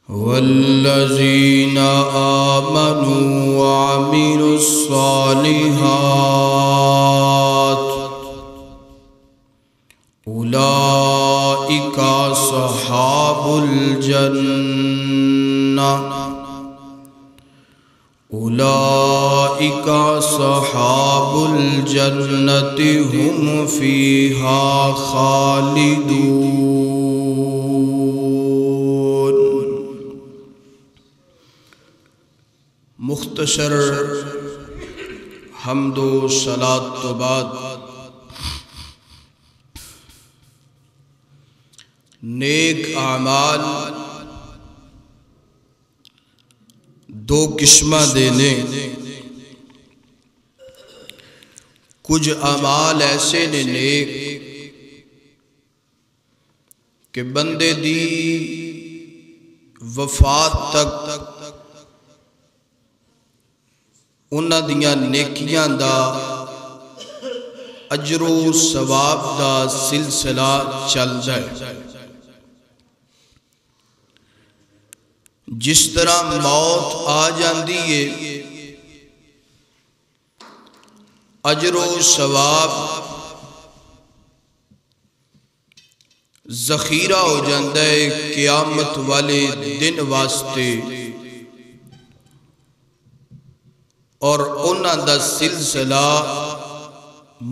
والذین آمنوا وعملوا الصالحات اولئک اصحاب الجنہ اولئک اصحاب الجنۃ هم فیہا خالدون۔ مختصر حمد و صلاۃ تو بعد نیک اعمال دو قسمہ دینے، کچھ اعمال ایسے نے نیک کہ بندے دی وفات تک انہاں دیاں نیکیاں دا اجر و ثواب دا سلسلہ چل جائے۔ جس طرح موت آ جاندی ہے اجر و ثواب ذخیرہ ہو جاندہ ہے قیامت والے دن واسطے، اور انہاں دا سلسلہ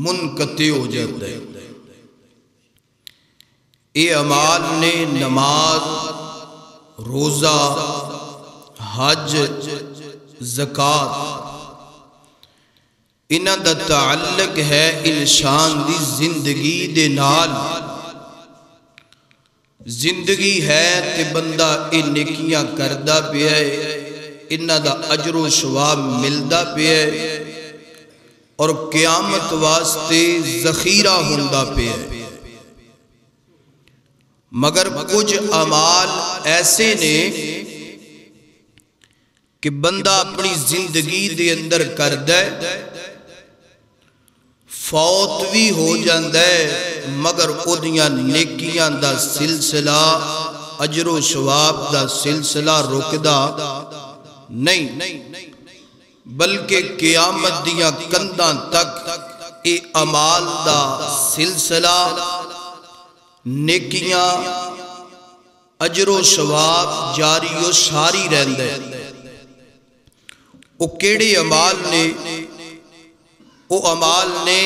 منقطع ہو جاتا ہے۔ اے اعمال نے نماز، روزہ، حج، زکوٰۃ، انہاں دا تعلق ہے انسان دی زندگی دے نال۔ زندگی ہے تے بندہ اے نیکیاں کردہ پہ ہے، انہاں دا اجر و ثواب ملدا پہ ہے، اور قیامت واسطے ذخیرہ ہوندا پہ ہے۔ مگر کچھ اعمال ایسے نے کہ بندہ اپنی زندگی دے اندر کردہ ہے، فوت بھی ہو جاندہ ہے، مگر اودیاں نیکیاں دا سلسلہ، اجر و ثواب دا سلسلہ رکدا نہیں، بلکہ قیامت دیاں کنداں تک اے اعمال دا سلسلہ، نیکیاں، اجر و ثواب جاری و ساری رہندے۔ او کیڑے اعمال نے؟ او اعمال نے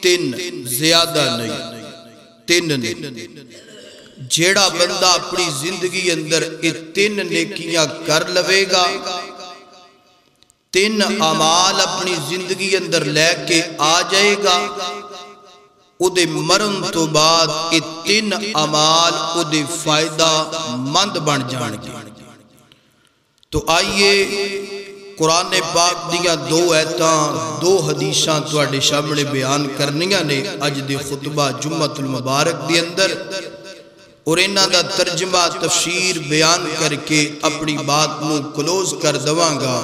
تین، زیادہ نہیں، تین نے۔ جیڑا بندہ اپنی زندگی اندر اے تین نیکیاں کر لوے گا، تین اعمال اپنی زندگی اندر لے کے آ جائے گا، او دے مرن تو بعد اے تین اعمال او دے فائدہ مند بن جان گے۔ تو آئیے قرآن پاک دیاں دو ایتاں، دو حدیثاں تواڈے سامنے بیان کرنیاں نے اج دے خطبہ جمعۃ المبارک دے اندر، اور انہاں دا ترجمہ تفسیر بیان کر کے اپنی بات نو کلوز کر دواں گا۔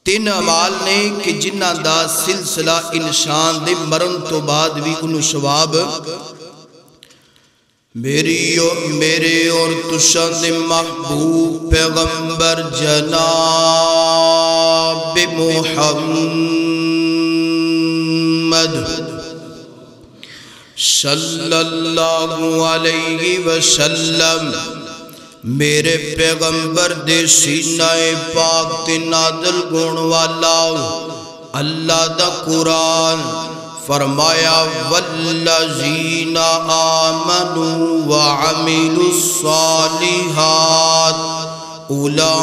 تین اعمال نے کہ جنہاں دا سلسلہ انسان دے مرن تو بعد بھی انہوں ثواب، میرے اور تساں دے محبوب پیغمبر جناب محمد صلی اللہ علیہ وسلم، میرے پیغمبر دے سینہ پاک تے نازل گون والا اللہ دا قرآن فرمایا، والذین آمنوا وعملوا الصالحات اولئک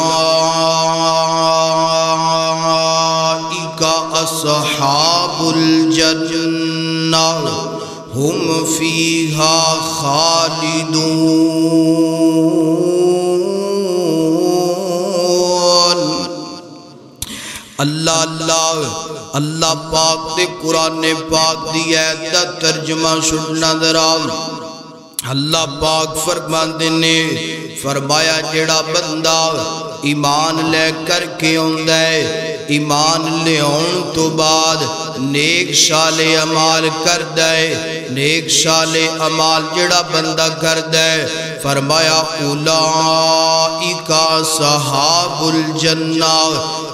اصحاب الجنہ ہم فیہا خالدون۔ اللہ پاک دے قرآن پاک دی ایت دا ترجمہ سننا درام۔ اللہ پاک فرماندے نے فرمایا جڑا بندہ ایمان لے کر کے آندا ہے، ایمان لے آن تو بعد نیک صالح اعمال کردا ہے، نیک صالح اعمال جڑا بندہ کردا ہے، فرمایا اولئک اصحاب الجنہ،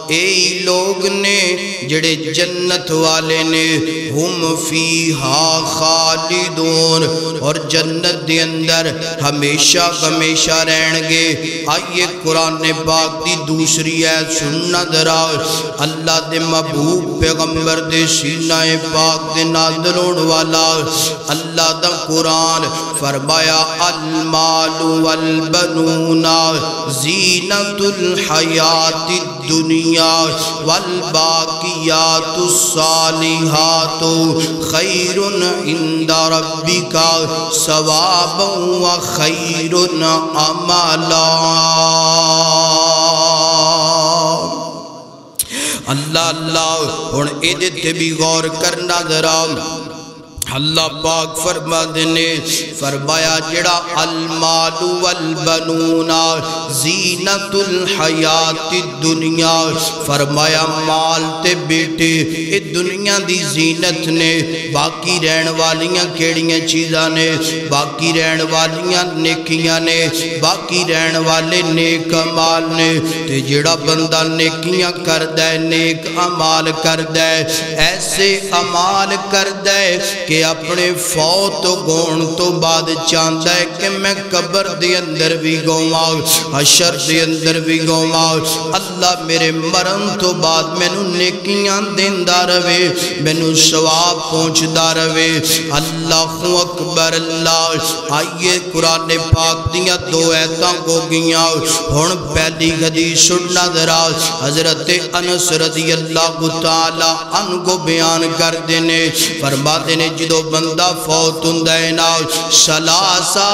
اے لوگ نے جڑے جنت والے نے، ہم فیہا خالدون، اور جنت دے اندر ہمیشہ ہمیشہ رہن گے۔ آئیے قرآن پاک دی دوسری آیت سننا ذرا، اللہ دے محبوب پیغمبر دے سینہ پاک دے نازل ہون والا اللہ دا قرآن، فرمایا المال والبنون زینت الحیات الدنیا والباقیات الصالحات خیر عند ربک ثوابا وخیر عملا۔ اللہ اللہ ہن ایدے تے بھی غور کرنا ذرا، اللہ پاک فرما دینے فرمایا جڑا المال والبنون زینت الحیات الدنیا، فرمایا مال تے بیٹے اے دنیا دی زینت نے، باقی رہن والیاں کیڑیاں چیزاں نے، باقی رہن والیاں نیکیاں نے، باقی رہن والے نیک اعمال نے۔ تے جڑا بندہ نیکیاں کردہ ہے، نیک اعمال کردہ ہے، ایسے اعمال کردہ ہے کہ اپنے فوت گون تو بعد چاہتا ہے کہ میں قبر دے اندر بھی گواں، حشر دے اندر بھی گواں، اللہ میرے مرن تو بعد میں نو نیکیاں دیندہ روے، میں نو ثواب پہنچدا روے۔ اللہ اکبر اللہ۔ آئیے قرآن پاک دیاں دو ایتاں کو گیاں، ہن پہلی حدیث سننا ذرا، حضرت انس رضی اللہ تعالی عنہ کو بیان کر دینے، فرما دینے جدو بندہ فوت ہندے نال سلاسہ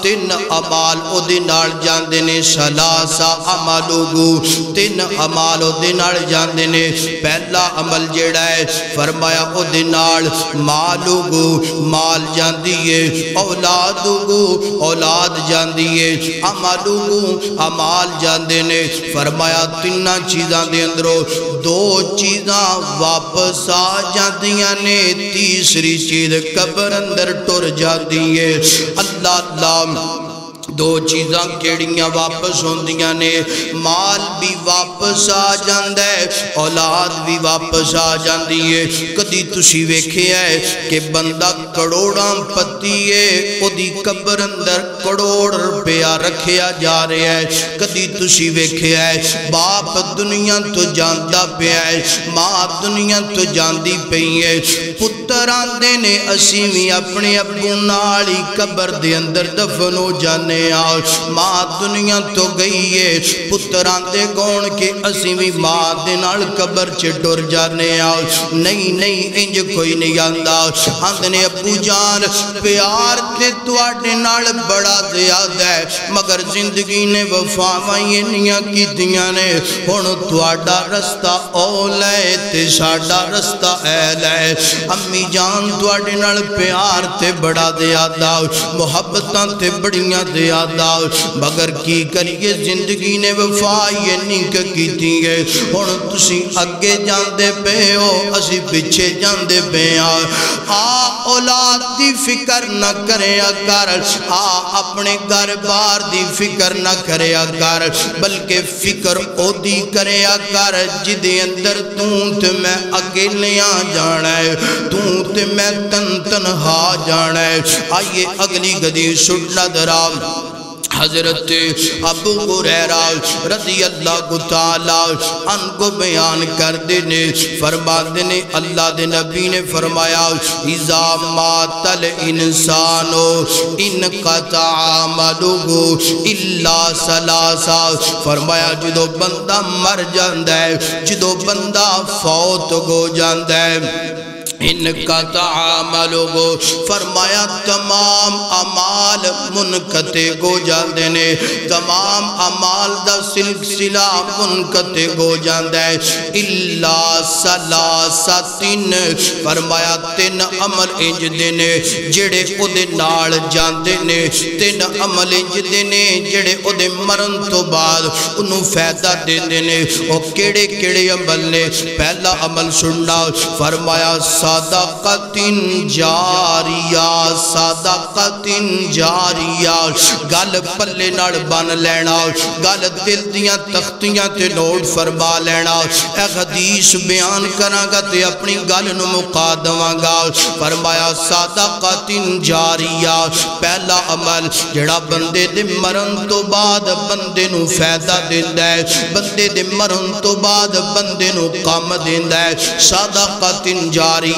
تین عمال او دے نال جاندے نے، سلاسہ عملوگو تین عمال او دے نال جاندے نے۔ پہلا عمل جیڑا ہے فرمایا او دے نال مالوگو مال جاندیے، اولادوگو اولاد جاندیے، عملوگو عمال جاندے نے۔ فرمایا تینہ چیزاں دے اندروں دو چیزاں واپس آ جاندیاں نے، تیسری چیز قبر اندر ٹر جاتی ہے۔ اللہ اللہ دو چیزاں کیڑیاں واپس ہوندیاں نے، مال بھی واپس آ جاندہ ہے، اولاد بھی واپس آ جاندی ہے۔ کدی تسی ویکھے ہے کہ بندہ کروڑاں پتی ہے، او دی قبر اندر کروڑ روپیہ رکھیا جا رہے ہے۔ کدی تسی ویکھے ہے باپ دنیا تو جاندہ پہ ہے، ماں دنیا تو جاندی پہ ہے، پتر آندے نے اسی بھی اپنے ابو نالی قبر دے اندر دفن ہو جانے، ماں دنیا تو گئی ہے، پتران دے گون کے اسی بھی ماں دے نال قبر چٹور جانے آؤ۔ نہیں نہیں انج کوئی نہیں آندہ، آندھنے ابو جان پیار تے تواڈے نال بڑا زیادہ ہے، مگر زندگی نے وفاوائیں نیاں کی دیاں نے، ہن تواڈا رستہ اول ہے تے ساڈا رستہ اہل ہے۔ امی جان تواڈے نال پیار تے بڑا زیادہ، محبتاں تے بڑیاں زیادہ، مگر کی کریے زندگی نے وفائی نک کیتی ہے۔ ہن تسی اگے جاندے پے ہو، اسی پیچھے جاندے پے ہاں۔ اولاد دی فکر نہ کریا کر، اپنے گھر بار دی فکر نہ کریا کر، بلکہ فکر او دی کریا کر جدے اندر توں تے میں اکیلیاں جانا ہے، توں تے میں تنہا جانا ہے۔ آئیے اگلی گدی سننا ذرا، حضرت ابو ہریرہ رضی اللہ تعالی عنہ کو بیان کر دینے، فرما دینے اللہ دے نبی نے فرمایا اذا مات الانسان انقطع عملہ الا ثلاثہ، فرمایا جدو بندہ مر جاندہ ہے، جدو بندہ فوت ہو جاندہ ہے، انقطع عملو فرمایا تمام اعمال منقطع ہو جاندے نے تمام اعمال دا سلسلہ منقطع ہو جاندا ہے الا ثلاثتن فرمایا تین عمل انج دے نے جڑے او دے نال جاندے نے تین عمل انج دے نے جڑے او دے مرن تو بعد انہوں فائدہ دیندے نے او کیڑے کیڑے عمل نے پہلا عمل سننا فرمایا صدقت جاریہ صدقت جاریہ گل پلے نال بن لینا گل دل دیاں تختیاں تے نوٹ فرما لینا اے حدیث بیان کراں گا تے اپنی گل نو مکا دواں گا فرمایا صدقت جاریہ پہلا عمل جڑا بندے دے مرن تو بعد بندے نو فائدہ دیندا ہے بندے دے مرن تو بعد بندے نو کام دیندا ہے صدقت جاریہ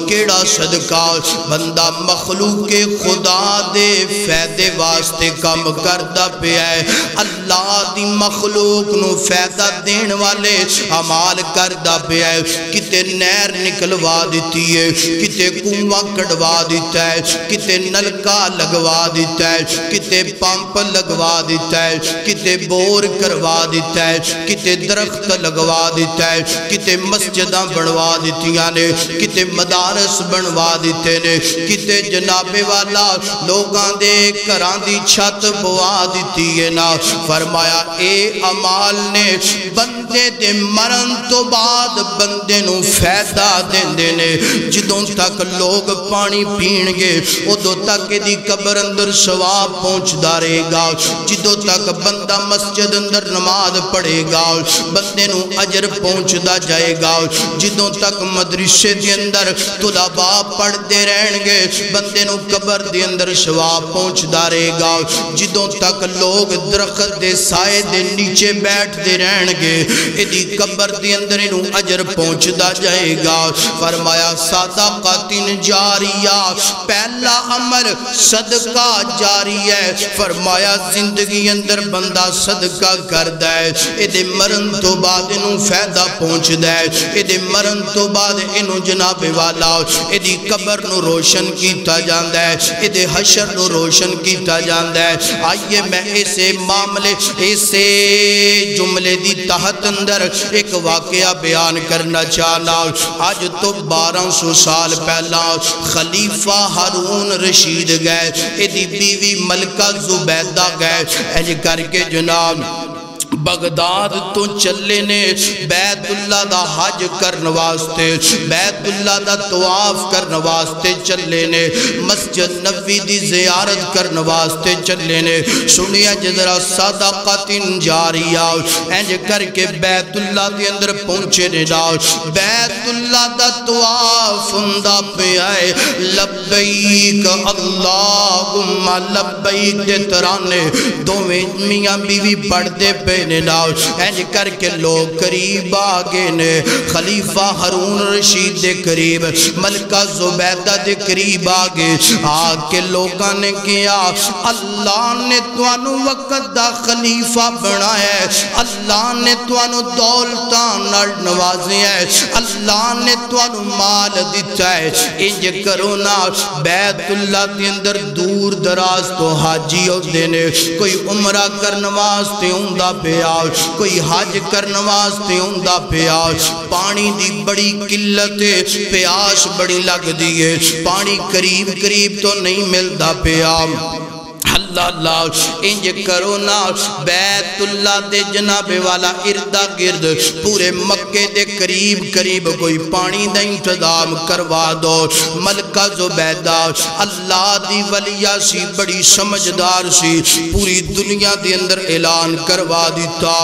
کیڑا صدقہ بندہ مخلوق خدا دے فائدے واسطے کام کردا پیا ہے اللہ دی مخلوق نو فائدہ دین والے اعمال کردا پیا ہے کتے نہر نکلوا دیتی ہے کتے کنواں کڈوا دیتا ہے کتے نلکا لگوا دیتا ہے کتے پمپ لگوا دیتا ہے کتے بور کروا دیتا ہے کتے درخت لگوا دیتا ہے کتے مسجداں بنوا دیتیاں نے کتے مدارس بنوا دیتے نے کتے جناب والا لوگاں دے گھراں دی چھت بوا دیتی ہے نا فرمایا اے عمال نے بندے دے مرن تو بعد بندے نو فائدہ دیندے نے جدوں تک لوگ پانی پین گے ادوں تک دی قبر اندر ثواب پہنچدا رہے گا جدوں تک بندہ مسجد اندر نماز پڑھے گا بندے نو اجر پہنچدا جائے گا جدوں تک مدرسے دے اندر طلباء پڑھ دے رہن گے بندے نو قبر دے اندر ثواب پہنچدا رہے گا جدوں تک لوگ درخت دے سائے دے نیچے بیٹھ دے رہن گے ایدی قبر دے اندر انہوں اجر پہنچدا جائے گا فرمایا صدقات جاریہ پہلا عمل صدقہ جاری ہے فرمایا زندگی اندر بندہ صدقہ کردا ہے ایدے مرن تو بعد انہوں فائدہ پہنچدا ہے ایدے مرن تو بعد انہوں جناب والا ایدی قبر نو روشن کیتا جاندا ہے ایدے حشر نو روشن کیتا جاندا ہے آئیے میں اسے معاملے اسے جملے دی تحت اندر ایک واقعہ بیان کرنا چاہنا آج تو 1200 سال پہلا خلیفہ ہارون رشید گئے ایدی بیوی ملکہ زبیدہ گئے ایج کر کے جناب بغداد تو چلے نے بیت اللہ دا حج کرن واسطے بیت اللہ دا طواف کرن واسطے چلے نے مسجد نبوی دی زیارت کرن واسطے چلے نے سنیا جذرا صدقات جاریہ انج کر کے بیت اللہ دے اندر پہنچے نے جاؤ بیت اللہ دا طواف ہوندا پیا ہے لبیک اللہم لبیک دے ترانے دوویں میاں بیوی پڑھ دے پے اینج کر کے لوگ قریب آگے نے خلیفہ ہارون رشید دے قریب ملکہ زبیدہ دے قریب آگے آکے لوگاں نے کیا اللہ نے توانو وقت دا خلیفہ بنایا ہے اللہ نے توانو دولتان نوازی ہے اللہ نے توانو مال دیتا ہے انج کرونا بیت اللہ دے اندر دور دراز تو حاجی ہو دینے کوئی عمرہ کرنواستے ہوندہ پہ کوئی حج کرن واسطے ہوندا پیا پانی دی بڑی قلت ہے پیاس بڑی لگ دی ہے پانی قریب قریب تو نہیں ملدا پیا اللہ اللہ انج کرو نا بیت اللہ دے جناب والا اردہ گرد پورے مکے دے قریب قریب کوئی پانی دا انتظام کروا دو ملکہ زبیدہ اللہ دی ولیہ سی بڑی سمجھدار سی پوری دنیا دے اندر اعلان کروا دیتا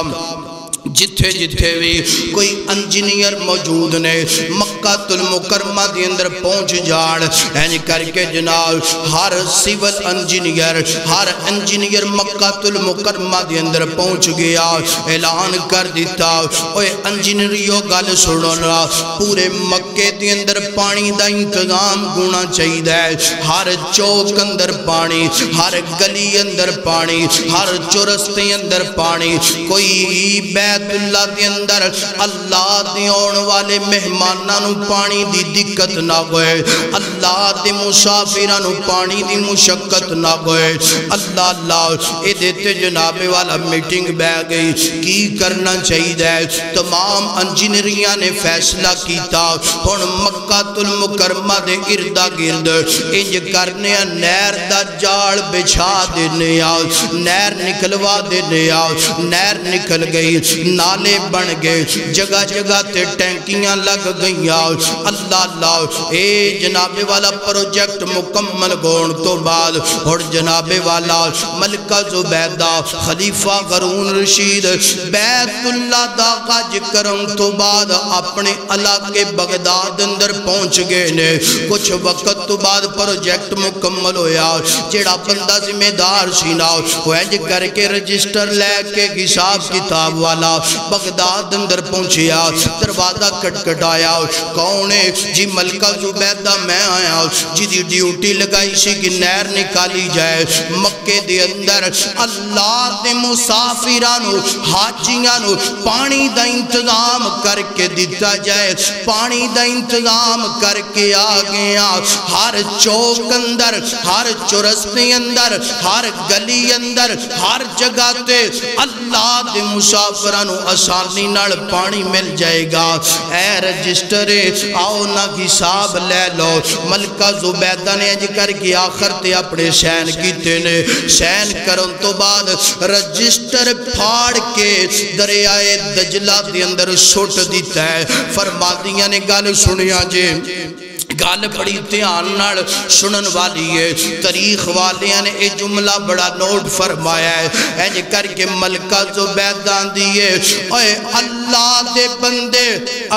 جتھے جتھے بھی کوئی انجینئر موجود نے مکہ المکرمہ دی اندر پہنچ جان اینج کر کے جناب ہر سیول انجینئر مکہ المکرمہ دی اندر پہنچ گیا اعلان کر دیتا اوے انجینئریوں گل سنونا پورے مکے دی اندر پانی دا انتظام گونا چاہید ہے ہر چوک اندر پانی ہر گلی اندر پانی ہر چورستے اندر پانی کوئی بیت بیت اللہ دے اندر اللہ دے آن والے مہماناں نو پانی دی دقت نہ ہوئے، اللہ دے مسافراں نو پانی دی مشقت نہ ہوئے۔ اللہ اللہ اے دیتے جناب والا میٹنگ بہ گئی، کی کرنا چاہیے؟ تمام انجینئریاں نے فیصلہ کیتا ہن مکہ المکرمہ دے اردا گرد انج کرنے نہر دا جال بچھا دینے آؤ، نہر نکلوا دینے آؤ۔ نہر نکل گئی، نالے بن گئے، جگہ جگہ تے ٹینکیاں لگ گئی آؤ۔ اللہ اللہ اے جناب والا پروجیکٹ مکمل گون تو بعد اور جناب والا ملکہ زبیدہ خلیفہ ہارون رشید بیت اللہ دا قاج کرم تو بعد اپنے علاقے بغداد اندر پہنچ گئے نے۔ کچھ وقت تو بعد پروجیکٹ مکمل ہویا، جیڑا بندہ ذمہ دار سینا وہ انج کر کے رجسٹر لے کے حساب کتاب والا بغداد اندر پہنچیا، دروازہ کٹکھٹایا، کون ہے؟ جی ملکہ زبیدہ میں آیا، جی دی ڈیوٹی لگائی سی کہ نہر نکالی جائے مکے دے اندر اللہ دے مسافرانو حاجیانو پانی دا انتظام کر کے دیتا جائے۔ پانی دا انتظام کر کے آگیا، ہر چوک اندر، ہر چرستے اندر، ہر گلی اندر، ہر جگہ تے اللہ دے مسافرانو آسانی نال پانی مل جائے گا۔ اے رجسٹرے آؤ نہ حساب لے لو۔ ملکہ زبیدہ نے اج کر کے آخر تے اپنے سین کیتے نے، سین کرن تو بعد رجسٹر پھاڑ کے دریائے دجلہ دے اندر سوٹ دیتا ہے۔ فرمادیاں نے گل سنیا جے، گل بڑی دھیان نال سنن والی ہے، تاریخ والیاں نے اے جملہ بڑا نوٹ فرمایا ہے۔ انج کر کے ملکہ زبیدہ دیئے اے اللہ دے بندے،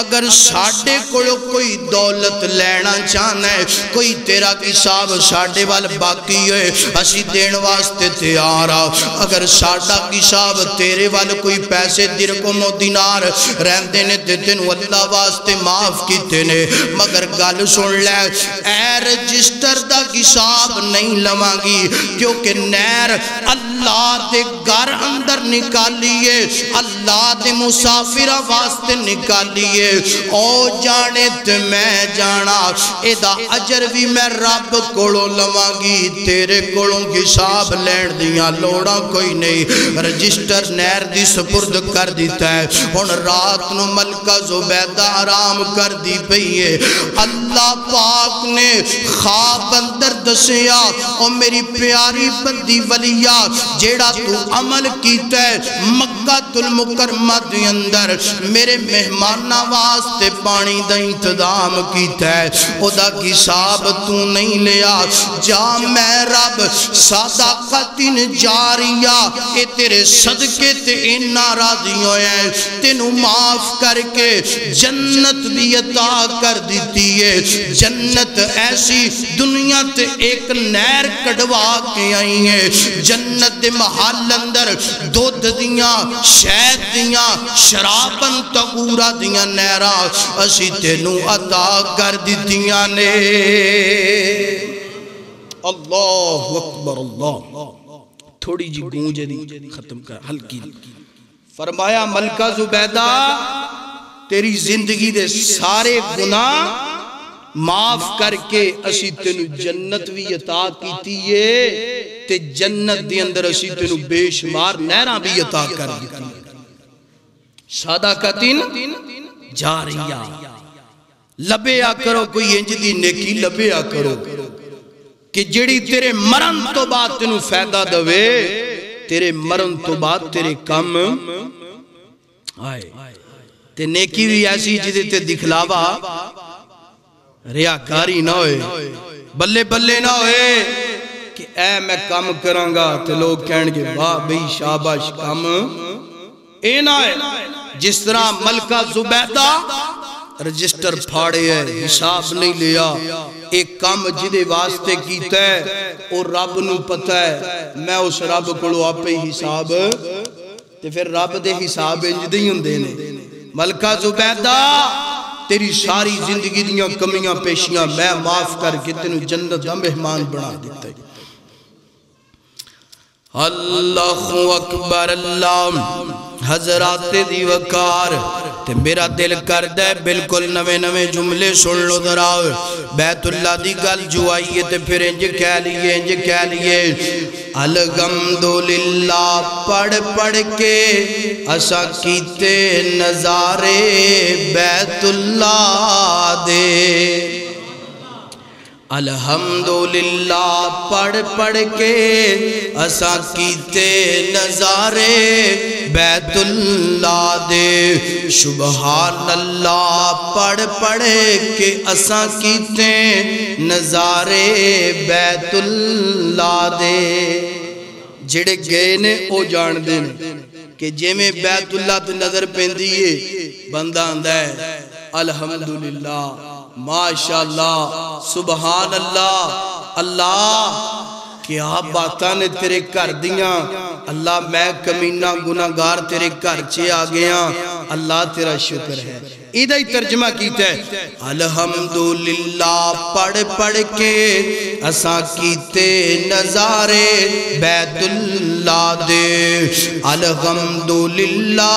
اگر ساڑھے کولو کوئی دولت لینا چاہنا ہے، کوئی تیرا حساب ساڑھے وال باقی ہے، اسی دین واسطے تیارا۔ اگر ساڑھا حساب تیرے وال کوئی پیسے درکم و دینار رہندے نے دیتے نو اللہ واسطے معاف کیتے نے، مگر گل سن لے اے رجسٹر دا حساب نہیں لوانگی، کیونکہ نہر اللہ دے گھر اندر نکالیے، اللہ دے مسافرہ واسطے نکالیے۔ او جانے تے میں جانا، اے دا اجر بھی میں رب کوڑوں لوانگی، تیرے کوڑوں حساب لین دیاں لوڑا کوئی نہیں۔ رجسٹر نہر دی سپرد کر دیتا ہے۔ ہن رات نو ملکہ زبیدہ آرام کر دی پئیے، اللہ پاک نے خواب اندر دسیا او میری پیاری بندی ولیہ جیڑا تو عمل کیتا ہے مکہ المکرمہ دے اندر میرے مہمانہ واسطے پانی دا انتظام کیتا ہے، او دا حساب تو نہیں لیا، جا میں رب صدقت جاریہ اے تیرے صدقے تے انہا راضی ہوئے ہیں، تینوں معاف کر کے جنت بھی عطا کر دیتی ہے۔ جنت ایسی دنیا تے ایک نہر کڑوا کے آئی ہے، جنت دے محل اندر دودھ دیاں، شہد دیاں، شرابن تغورہ دیاں نہرہ اسی تینوں عطا کر دیتیاں نے۔ اللہ اکبر اللہ، تھوڑی جی گونج دی ختم کر ہلکی۔ فرمایا ملکہ زبیدہ تیری زندگی دے سارے گناہ معاف کر کے اسی تینو جنت بھی عطا کیتی ہے، تے جنت دے اندر اسی تینو بے شمار نہراں بھی عطا کر دیتی ہے۔ صدقتن جاریہ، لبیا کرو کوئی انج دی نیکی لبیا کرو کہ جڑی تیرے مرن تو بعد تینو فائدہ دوے، تیرے مرن تو بعد تیرے کم آئے، تے نیکی بھی ایسی جدے تے دکھلاوا ریاکاری نہ ہوئے، بلے بلے نہ ہوئے کہ اے میں کم کرانگا تے لوگ کہن گے واہ بھئی شاباش کم اے نہ ہے۔ جس طرح ملکہ زبیدہ رجسٹر پھاڑے ہے، حساب نہیں لیا، ایک کام جدے واسطے کیتا ہے اور رب نو پتہ ہے میں اس رب کلو آپ پہ حساب تے پھر رب دے حساب انج دے ہوں دینے۔ ملکہ زبیدہ تیری ساری زندگی دیاں کمیاں پیشیاں میں معاف کر کے تینوں جنت دا مہمان بنا دیتا ہے۔ اللہ اکبر اللہ حضرات دی وقار تے میرا دل کردہ ہے بالکل نوے نوے جملے سن لو ذرا بیت اللہ دی گل جو آئیے تے پھر انج کہہ لیے الحمدللہ پڑھ پڑھ کے اسا کیتے نظارے بیت اللہ دے الحمدللہ پڑھ پڑھ کے اسا کیتے نظارے بیت اللہ دے سبحان اللہ پڑھ پڑھ کے اسا کیتے نظارے بیت اللہ دے جڑے گئے نے او جان دے کہ جے میں بیت اللہ تے نظر پیندیے بندہ آندہ ہے الحمدللہ ماشاءاللہ سبحان اللہ اللہ کیا باتاں نے تیرے کر دیاں اللہ میں کمینہ گناہگار تیرے گھر چے آ گیا اللہ تیرا شکر ہے ادھا ہی ترجمہ کیتا ہے الحمدللہ پڑھ پڑھ کے اساں کیتے نظارے بیت اللہ دے الحمدللہ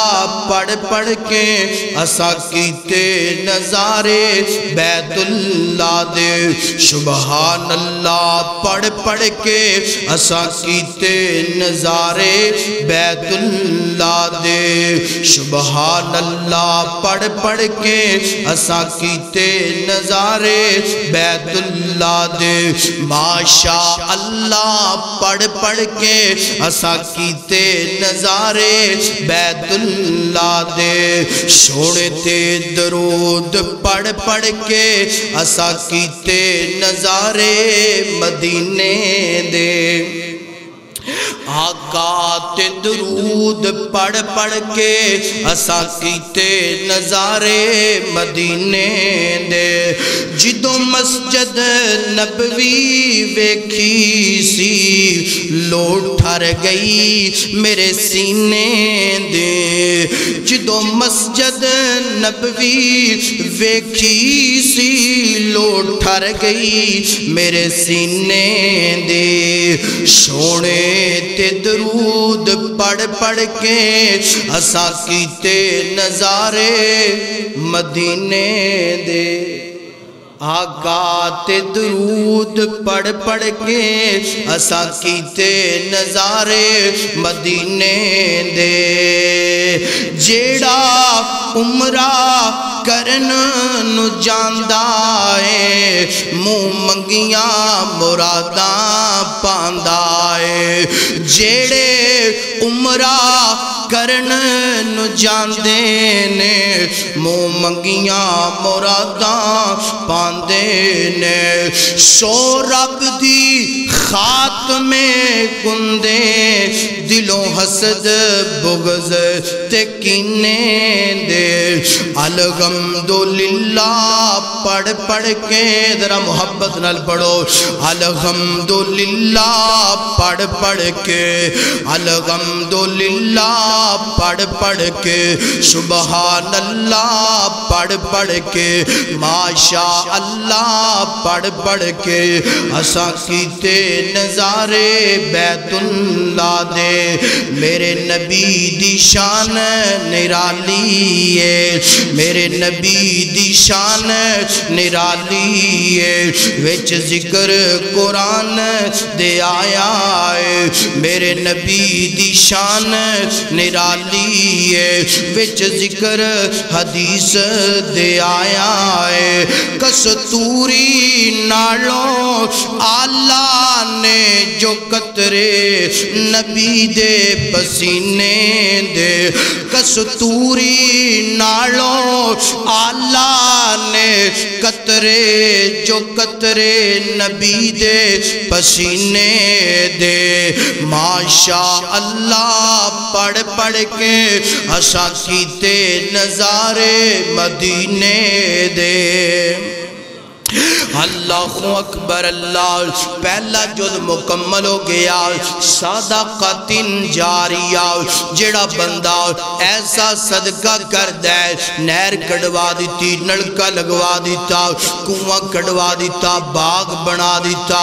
پڑھ پڑھ کے اساں کیتے نظارے بیت اللہ دے سبحان اللہ پڑھ پڑھ کے اساں کیتے نظارے بیت اللہ دے سبحان اللہ پڑھ پڑھ کے اساں کیتے نظارے بیت اللہ دے ماشاء اللہ پڑھ پڑھ کے اساں کیتے نظارے بیت اللہ دے سونے تے درود پڑھ پڑھ کے اساں کیتے نظارے مدینے دے آقا تے درود پڑھ پڑھ کے اساں کیتے نظارے مدینے دے جدوں مسجد نبوی ویکھی سی لو ٹھر گئی میرے سینے دے جدوں مسجد نبوی ویکھی سی لو ٹھر گئی میرے سینے دے سونے تے درود پڑھ پڑھ کے اساں کیتے نظارے مدینے دے آقا تے درود پڑھ پڑھ کے اساں کیتے نظارے مدینے دے جیڑا عمرہ کرن نو جاندا ہے منہ منگیاں مراداں پاندا ہے جیڑے عمرہ کرن نو جاندے نے منہ منگیاں مراداں پاندے نے سو رب دی خاتمے کندے دلوں حسد بغض تے کینے دے الحمدللہ پڑھ پڑھ کے ذرا محبت نال پڑھو الحمدللہ پڑھ پڑھ کے الحمدللہ پڑھ پڑھ کے سبحان اللہ پڑھ پڑھ کے ماشاء اللہ پڑھ پڑھ کے اساں کیتے نظارے بیت اللہ دے میرے نبی دی شان نرالی ہے میرے نبی دی شان نرالی ہے وچ ذکر قرآن دے آیا ہے میرے نبی دی شان نرالی ہے وچ ذکر حدیث دے آیا ہے کستوری نالوں اللہ نے جو قطرے نبی دے پسینے دے کستوری نالوں اللہ نے قطرے جو قطرے نبی دے پسینے دے ماشاء اللہ پڑھ پڑھ کے اساں کیتے نظارے مدینے دے اللہ اکبر اللہ پہلا جز مکمل ہو گیا صدقۃ جاریہ جڑا بندہ ایسا صدقہ کر دے نہر کڈوا دیتی نلکا لگوا دیتا کنواں کڈوا دیتا باغ بنا دیتا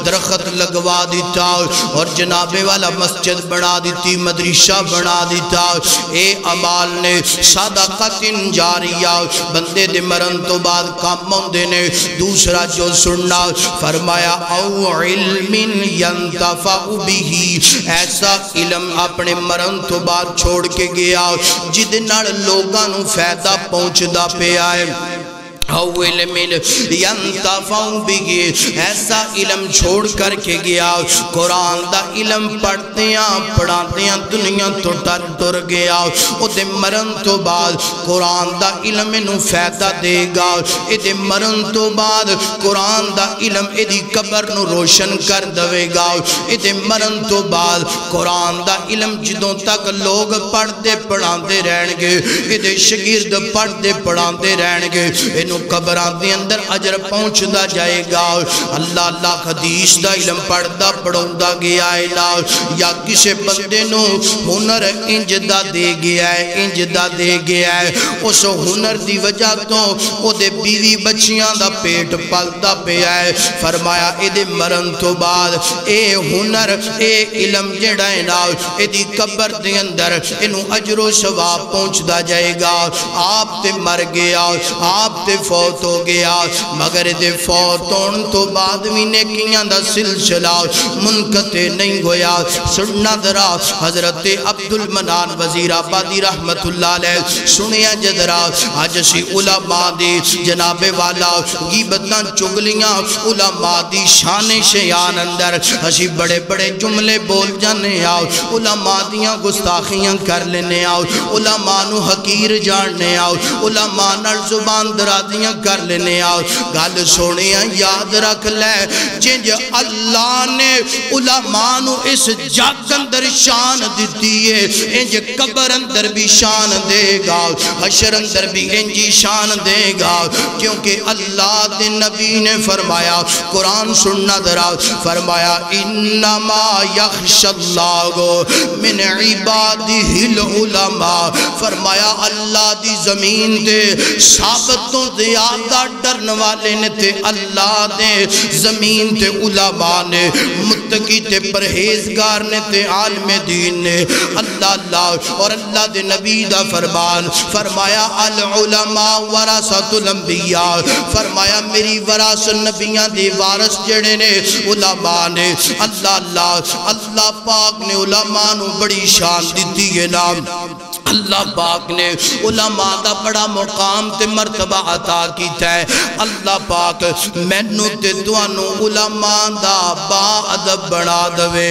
درخت لگوا دیتا اور جناب والا مسجد بنا دیتی مدرسہ بنا دیتا اے عمال نے صدقۃ جاریہ بندے دے مرن تو بعد کام ہوندے نے دوسرا جو سننا فرمایا او علم ینتفع بھی ایسا علم اپنے مرن تو بعد چھوڑ کے گیا جدے نال لوگاں نو فائدہ پہنچدا پیا ہے او علم ینتفع بھی ایسا علم چھوڑ کر کے گیا قرآن دا علم پڑھاندیاں دنیا تو ٹر گیا او دے مرن تو بعد قرآن دا علم انہوں فائدہ دے گا اے دے مرن تو بعد قرآن دا علم اے دی قبر نو روشن کر دوے گا اے دے مرن تو بعد قرآن دا علم جدوں تک لوگ پڑھتے پڑھاندے رہن گے اے دے شگرد پڑھتے پڑھاندے رہن گے انہوں قبران دے اندر اجر پہنچ دا جائے گا اللہ اللہ حدیث دا علم پڑھدا پڑھوندا گیا ہے یا کسے بندے نو ہنر انج دا دے گیا ہے انج دا دے گیا ہے اس ہنر دی وجہ تو او دے بیوی بچیاں دا پیٹ پلدا پیا ہے فرمایا اے دے مرن تو بعد اے ہنر اے علم جڑا ہے نا اے دی قبر دے اندر انہوں اجر و ثواب پہنچ دا جائے گا آپ تے مر گیا آپ تے فوت ہو گیا مگر دے فوت ہون تو بعد بھی نیکیاں دا سلسلہ منقطع نہیں ہویا سننا ذرا حضرت عبدالمنان وزیر آبادی رحمت اللہ علیہ سنیا جدرا آج اسی علماء دی جناب والا غیبتاں چگلیاں علماء دی شان شیان اندر اسی بڑے بڑے جملے بول جانے آؤ علماء دیاں گستاخیاں کر لینے آؤ علماء نو حقیر جاننے آؤ علماء نال زبان درازیاں کر لینے آؤ گل سونیاں یاد رکھ لے جنج اللہ نے علماء نو اس جگ اندر شان دیتی ہے انج قبر اندر بھی شان دے گا حشر اندر بھی انجی شان دے گا کیونکہ اللہ دے نبی نے فرمایا قرآن سننا درا فرمایا انما یخش اللہ من عبادہ العلماء فرمایا اللہ دی زمین دے ثابتوں زیادہ ڈرن والے نے تے اللہ دے زمین تے علماء نے متقی تے پرہیزگار نے تے عالم دین نے اللہ اللہ اور اللہ دے نبی دا فرمان فرمایا العلماء ورثۃ الانبیاء فرمایا میری وراثت نبیاں دے وارث جڑے نے علماء نے اللہ اللہ اللہ پاک نے علماء نو بڑی شان دیتی ہے نام اللہ پاک نے علماء دا بڑا مقام تے مرتبہ عطا کیتا ہے اللہ پاک مینوں تے تانوں علماء دا با ادب بنا دوے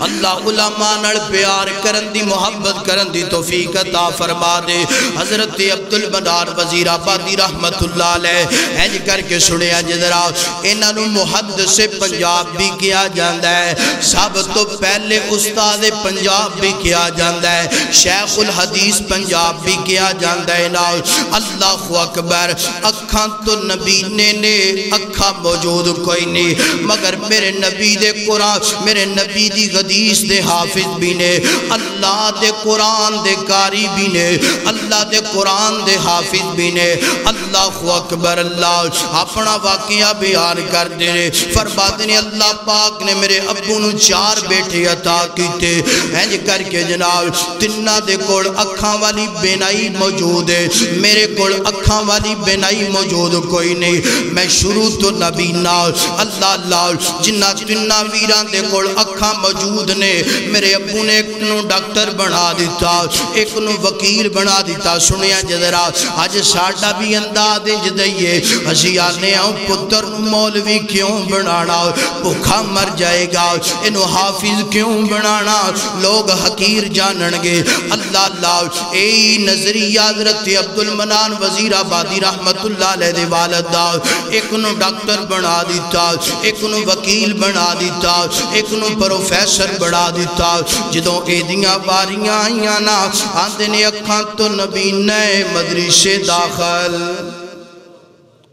اللہ علماء نال پیار کرن دی محبت کرن دی توفیق عطا فرما دے حضرت عبدالمنان وزیر آبادی رحمت اللہ علیہ اینج کر کے سنیا جدرا انہاں نو محدث پنجاب بھی کیا جاندا ہے سب تو پہلے استاد پنجاب بھی کیا جاندا ہے شیخ الحدیث پنجاب بھی کیا جاندا ہے نا اللہ اکبر اکھاں تو نبی نے اکھاں موجود کوئی نہیں مگر میرے نبی دے قرآن میرے نبی دی حدیث دے حافظ بھی نے اللہ دے قرآن دے قاری بھی نے اللہ دے قرآن دے حافظ بھی نے اللہ اکبر اللہ اپنا واقعہ بیان کر دے فرماتے نے اللہ پاک نے میرے ابو نو 4 بیٹے عطا کیتے اینج کر کے جناب تنہ دے کول اکھاں والی بینائی موجود ہے میرے کول اکھاں والی بینائی موجود کوئی نہیں میں شروع تو نبی نال اللہ اللہ جنہ تنہ ویران دے کول اکھاں موجود نے میرے ابو نے ایک نو ڈاکٹر بنا دیتا ایک نو وکیل بنا دیتا سنیا جدرا آج ساڑھا بھی انداز جدئیے ہسی آنے آؤں پتر مولوی کیوں بنانا بھوکا مر جائے گا انو حافظ کیوں بنانا لوگ حقیر جاننگے اللہ اللہ اے نظری حضرت عبدالمنان وزیر آبادی رحمت اللہ علیہ دے والدہ ایک نو ڈاکٹر بنا دیتا ایک نو وکیل بنا دیتا ایک نو پروفیسر بڑھا دیتا جدوں ایدیاں باریاں آئیاں نا آندے نے اکھاں تو نبی نئے مدرسے داخل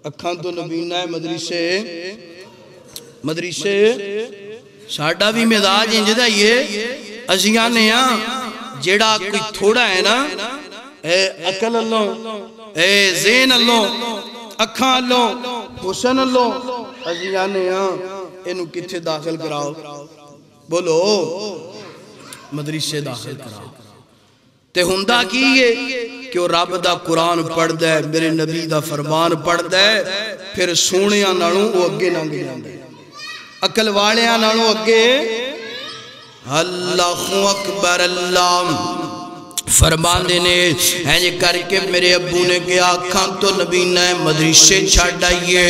اکھاں تو نبینا ہے مدرسے ساڑھا بھی مزاج انجدہ یہ ازیانے جیڑا کوئی تھوڑا ہے نا اے عقل اللہ اے ذہن اللہ اکھاں اللہ حسن اللہ ازیانے انہوں کتھے داخل کراؤ بولو مدرسے داخل کراؤ تے ہندہ کی یہ کہ وہ رب دا قرآن پڑھ دے میرے نبی دا فرمان پڑھ دے پھر سونیاں نالوں وہ اگے نانگ جاندے عقل والیاں نالوں اگے اللہ اکبر اللہ فرمان دینے ہیں کر کے میرے ابو نے کیا آنکھاں تو نبی نے مدرسے چھاڑ آئیے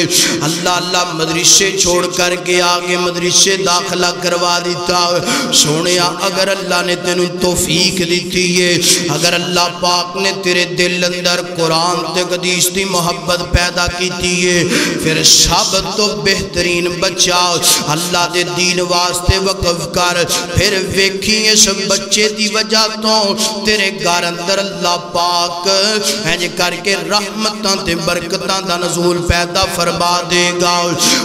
اللہ مدرسے چھوڑ کر کے آگے مدرسے داخلہ کروا دیتا سونیا اگر اللہ نے تینوں توفیق دیتی ہے اگر اللہ پاک نے تیرے دل اندر قرآن تے حدیث دی محبت پیدا کیتی ہے پھر سب تو بہترین بچہ اللہ دے دین واسطے وقف کر پھر ویکھی اس بچے دی وجہ تو تیرے گھر اندر اللہ پاک ہے کر کے رحمتاں تے برکتاں دا نزول پیدا فرما دے گا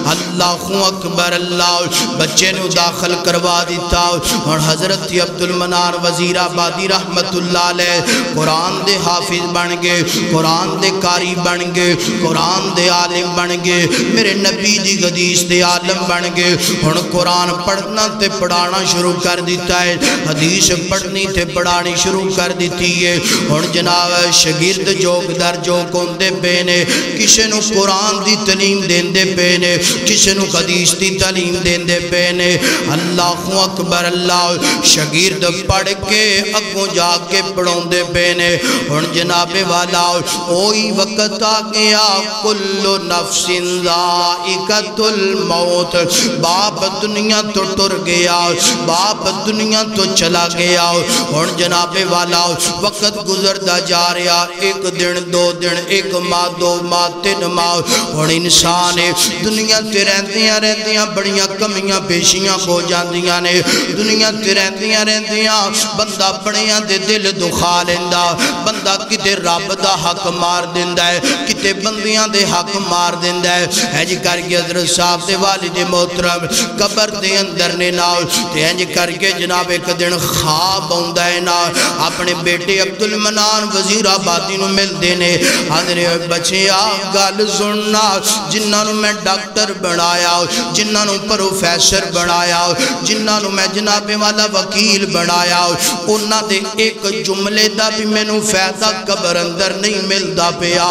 اللہ اکبر اللہ بچے نو داخل کروا دیتا اور حضرت عبد المنان وزیر آبادی رحمت اللہ علیہ قرآن دے حافظ بن گئے قرآن دے قاری بن گئے قرآن دے عالم بن گئے میرے نبی دی حدیث دے عالم بن گئے اور قرآن پڑھنا تے پڑھانا شروع کر دیتا ہے حدیث پڑھنی تے پڑھانی شروع کر دیتی ہے اور جناب شگرد جوگ در جوگ ہوندے پینے کسے نو قرآن دی تعلیم دیندے پینے کسے نو حدیث دی تعلیم دیندے پینے اللہ اکبر اللہ شگرد پڑھ کے اگوں جا کے پڑھوں دے پینے اور جناب والا اوہی وقت آ گیا کل نفس ذائقۃ الموت باپ دنیا تو ٹر گیا باپ دنیا تو چلا گیا اور جناب والا وقت گزردہ جا رہا ایک دن دو دن ایک ماہ دو ماہ تین ماہ اور انسان دنیا تے رہندیاں بڑیاں کمیاں پیشیاں ہو جاندیاں نے دنیا تے رہندیاں بندہ بڑیاں دے دل دکھا لیندہ بندہ کتے رب دا حق مار دیندہ ہے کتے بندیاں دے حق مار دیندہ ہے جی کر کے حضرت صاحب دے والد محترم قبر دے اندر نے ناؤ تے جی کر کے جناب ایک دن خواب ہوندہ ہے نا اپنے بیٹے عبد المنان وزیر آبادی نو مل دینے حضرت بچے آپ گال سننا جنہاں نو میں ڈاکٹر بنایا جنہاں نو پروفیسر بنایا جنہاں نو میں جناب والا وکیل بنایا انہاں دے ایک جملے دا بھی میں نو فیدہ قبر اندر نہیں ملدا پیا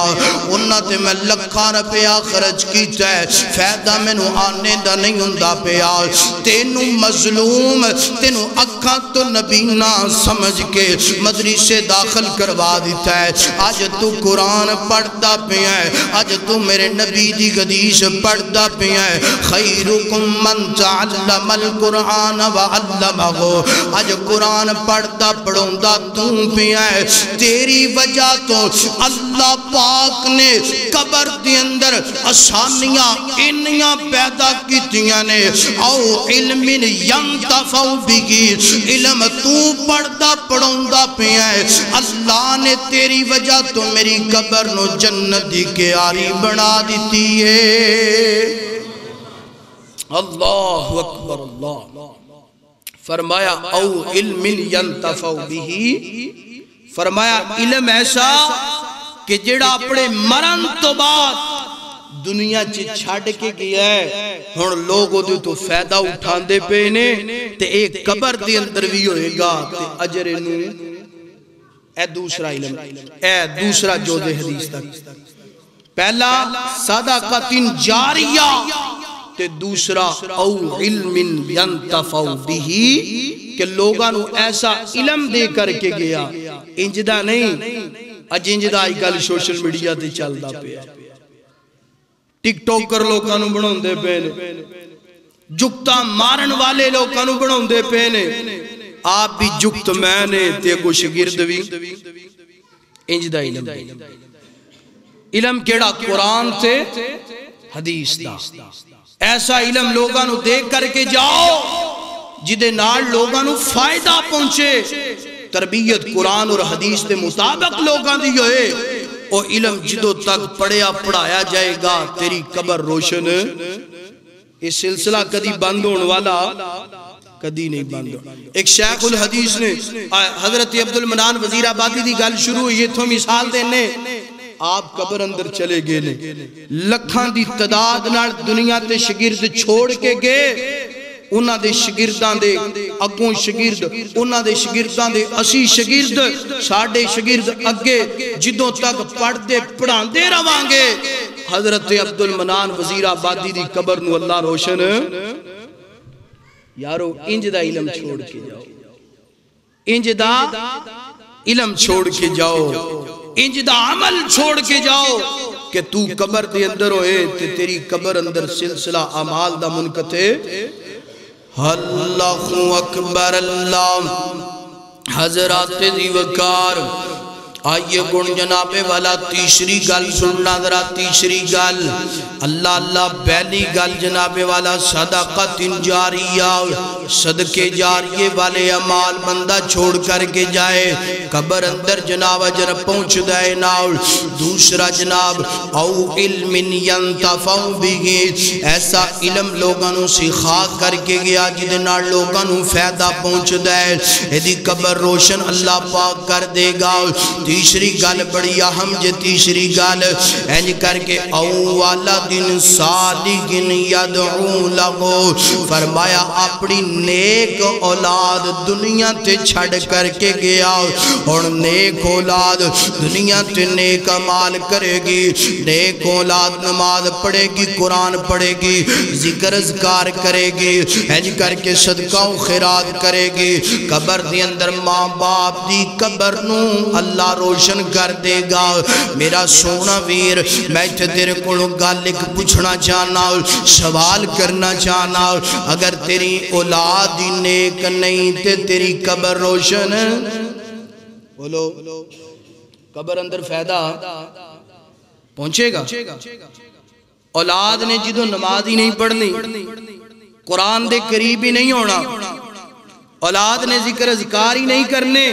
انہاں تے میں لکھاں روپیہ خرچ کیتا ہے فیدہ میں نو آنے دا نہیں ہوندا پیا تینو مظلوم تینو اکھاں تو نبینا سمجھ کے مدرسے داخل کروا دیتا ہے آج تو قرآن پڑھتا پیا ہے آج تو میرے نبی دی حدیث پڑھتا پیا ہے خیرکم من تعلم القرآن وعلمہ آج قرآن پڑھتا پڑھوندا تو پیا ہے تیری وجہ تو اللہ پاک نے قبر دی اندر آسانیاں انیاں پیدا کیتیاں نے او علم ینتفع بگی علم تو پڑھتا پڑھوندا پیا ہے اللہ نے تیری وجہ تو میری قبر نو جنت دی کیاری بنا دیتی ہے اللہ اکبر اللہ فرمایا او علم ینتفع بہی فرمایا علم ایسا کہ جڑا اپنے مرن تو بعد دنیا چھاڑ کے گیا ہے ہن لوگوں دے تو فائدہ اٹھان دے پینے تے ایک قبر دی اندر بھی ہوئے گا تے اجر انہوں اے دوسرا علم اے دوسرا جو دے حدیث تک پہلا صدقۃ جاریہ تے دوسرا او علم ینتفع بہی کہ لوگاں نو ایسا علم دے کر کے گیا انجدہ نہیں اج انجدہ آئی گل سوشل میڈیا تے چل دا پیا ٹک ٹوکر لوگاں نو بناؤں دے پینے جکتا مارن والے لوگاں نو بناؤں دے پینے آپ بھی جکت میں نے تے کو شگرد بھی انجدہ علم علم کیڑا قرآن تے حدیث دا ایسا علم لوگاں نو دیکھ کر کے جاؤ جدے نال لوگاں نو فائدہ پہنچے تربیت قرآن اور حدیث دے مطابق لوگاں دی ہوئے او علم جدو تک پڑھیا پڑھایا جائے گا تیری قبر روشن. یہ سلسلہ کدی بند ہونے والا کدی نہیں بند ہو. ایک شیخ الحدیث نے حضرت عبدالمنان وزیر آبادی دی گل شروع ہوئی یہ تو مثال دینے آپ قبر اندر چلے گئے نے لکھاں دی تعداد نال دنیا تے شگرد چھوڑ کے گئے انہاں دے شگردان دے اگوں شگرد انہاں دے شگردان دے 80 شگرد ساڑھے شگرد اگے جدوں تک پڑھ دے پڑھان دے روانگے حضرت عبدالمنان وزیر آبادی دی قبر نو اللہ روشن. یارو انج دا علم چھوڑ کے جاؤ انج دا علم چھوڑ کے جاؤ انج دا عمل چھوڑ کے جاؤ کہ تو قبر دے اندر ہوئے تے تیری قبر اندر سلسلہ اعمال دا منقطع. اللہ اکبر اللہ. حضرات دی وقار آئیے گن جناب والا تیسری گل سننا ذرا تیسری گل اللہ اللہ پہلی گل جناب والا صدقۃ جاریہ صدقے جاریے والے اعمال بندہ چھوڑ کر کے جائے قبر اندر جناب اجر پہنچ دائے ناؤ. دوسرا جناب او علم ینتفع بھی ایسا علم لوگانوں سکھا کر کے گیا جدنا لوگانوں فائدہ پہنچ دائے ایدی قبر روشن اللہ پاک کر دے گا. تیسری گل بڑی اہم جے تیسری گل اینج کر کے اولا دن صالحین یدعو لہو فرمایا اپنی نیک اولاد دنیا تے چھڑ کر کے گیا اور نیک اولاد دنیا تے نیک عمال کرے گی نیک اولاد نماز پڑھے گی قرآن پڑھے گی ذکر اذکار کرے گی اینج کر کے صدقہ و خیرات کرے گی قبر دی اندر ماں باپ دی قبر نو اللہ روشن کر دے گا. میرا سونا ویر میں تیرے کو گالک پوچھنا چاہنا سوال کرنا چاہنا اگر تیری اولاد نیک نہیں تے تیری قبر روشن بولو قبر اندر فائدہ پہنچے گا. اولاد نے جدو نماز ہی نہیں پڑھنی قرآن دے قریب ہی نہیں ہونا اولاد نے ذکر اذکار ہی نہیں کرنے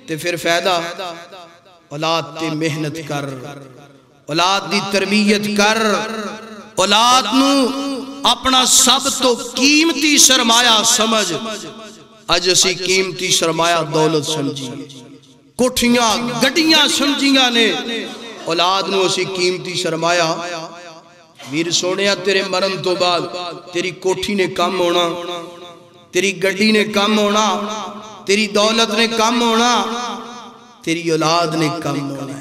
تے پھر فائدہ. اولاد تے محنت کر اولاد دی تربیت کر اولاد نو اپنا سب تو قیمتی سرمایہ سمجھ. اج اسی قیمتی سرمایہ دولت سمجھی کوٹھیاں گڈیاں سمجھیاں نے اولاد نو اسی قیمتی سرمایہ. ویر سونیا تیرے مرن تو بعد تیری کوٹھی نے کم ہونا تیری گڈی نے کم ہونا تیری دولت نے کم ہونا تیری اولاد نے کم ہونا.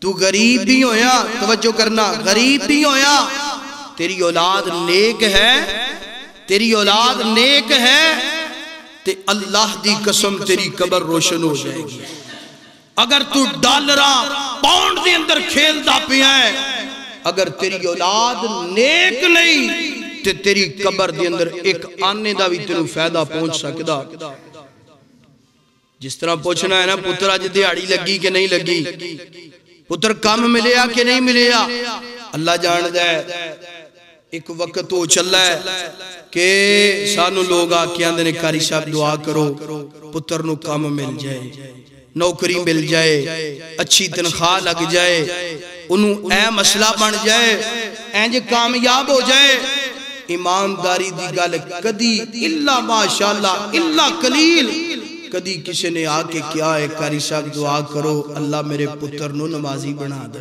تو غریب بھی ہویا توجہ کرنا غریب بھی ہویا تیری اولاد نیک ہے تیری اولاد نیک ہے تے اللہ دی قسم تیری قبر روشن ہو جائے گی. اگر تو ڈالراں پاؤنڈ دے اندر کھیل دا پیا ہے اگر تیری اولاد نیک نہیں تے تیری قبر دے اندر ایک آنے دا بھی تیروں فائدہ پہنچ سکدا. جس طرح پوچھنا ہے نا پتر آج دیہڑی لگی کہ نہیں لگی پتر کم ملیا کہ نہیں ملیا اللہ جان دے. ایک وقت ہو چل رہا ہے کہ سانو لوگ آکے آندے نے کاری صاحب دعا کرو پتر نو کم مل جائے نوکری مل جائے اچھی تنخواہ لگ جائے انہوں اے مسئلہ بن جائے اینج کامیاب ہو جائے. ایمانداری دی گل کدی اللہ ماشاءاللہ اللہ قلیل کدی کسی نے آکے کیا ہے کاری صاحب دعا کرو اللہ میرے پتر نو نمازی بنا دے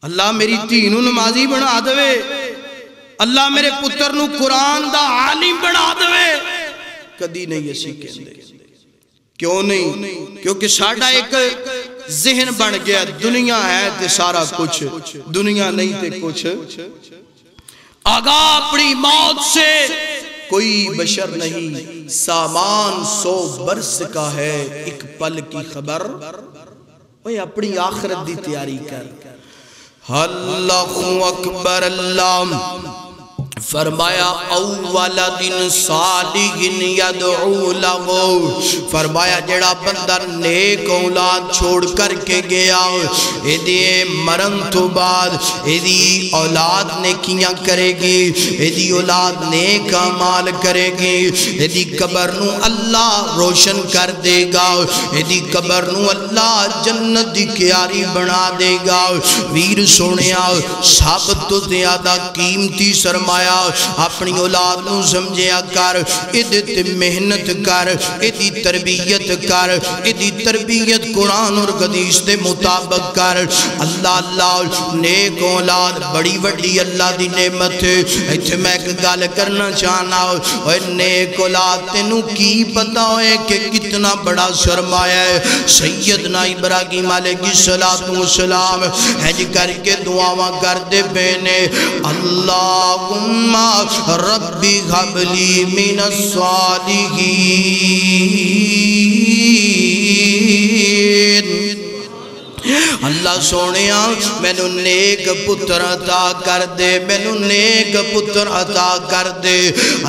اللہ میری تینو نمازی بنا دے اللہ میرے پتر نو قرآن دا عالم بنا دے کدی نہیں اسی کہندے. کیوں نہیں؟ کیونکہ ساڑھا ایک ذہن بن گیا دنیا ہے تے سارا کچھ دنیا نہیں تے کچھ آگاہ اپنی موت سے کوئی بشر نہیں سامان 100 برس کا ہے ایک پل کی خبر اوہ اپنی آخرت دی تیاری کر. اللہ اکبر اللہ. فرمایا اولدن صالح یدعو لہو، فرمایا جڑا بندہ نیک اولاد چھوڑ کر کے گیا ایدی مرن تو بعد ایدی اولاد نیکیاں کرے گی، ایدی اولاد نیک اعمال کرے گی، ایدی قبر نو اللہ روشن کر دے گا، ایدی قبر نو اللہ جنت دی کیاری بنا دے گا۔ ویر سونیا سب تو زیادہ قیمتی سرمایہ اپنی اولاد نو سمجھیا کر، ایدی تے محنت کر، ایدی تربیت کر، ایدی تربیت قرآن اور حدیث دے مطابق کر۔ اللہ اللہ نیک اولاد بڑی وڈی اللہ دی نعمت ہے۔ ایتھے میں ایک گل کرنا چاہنا اے نیک اولاد تینوں کی پتا ہوئے کہ کتنا بڑا سرمایہ ہے۔ سیدنا ابراہیم علیہ السلام حج کر کے دعاواں کر دے بینے، اللہم ربی ہب لی من الصالحین، اللہ سونیا مینوں نیک پتر عطا کر دے، مینوں نیک پتر عطا کر دے،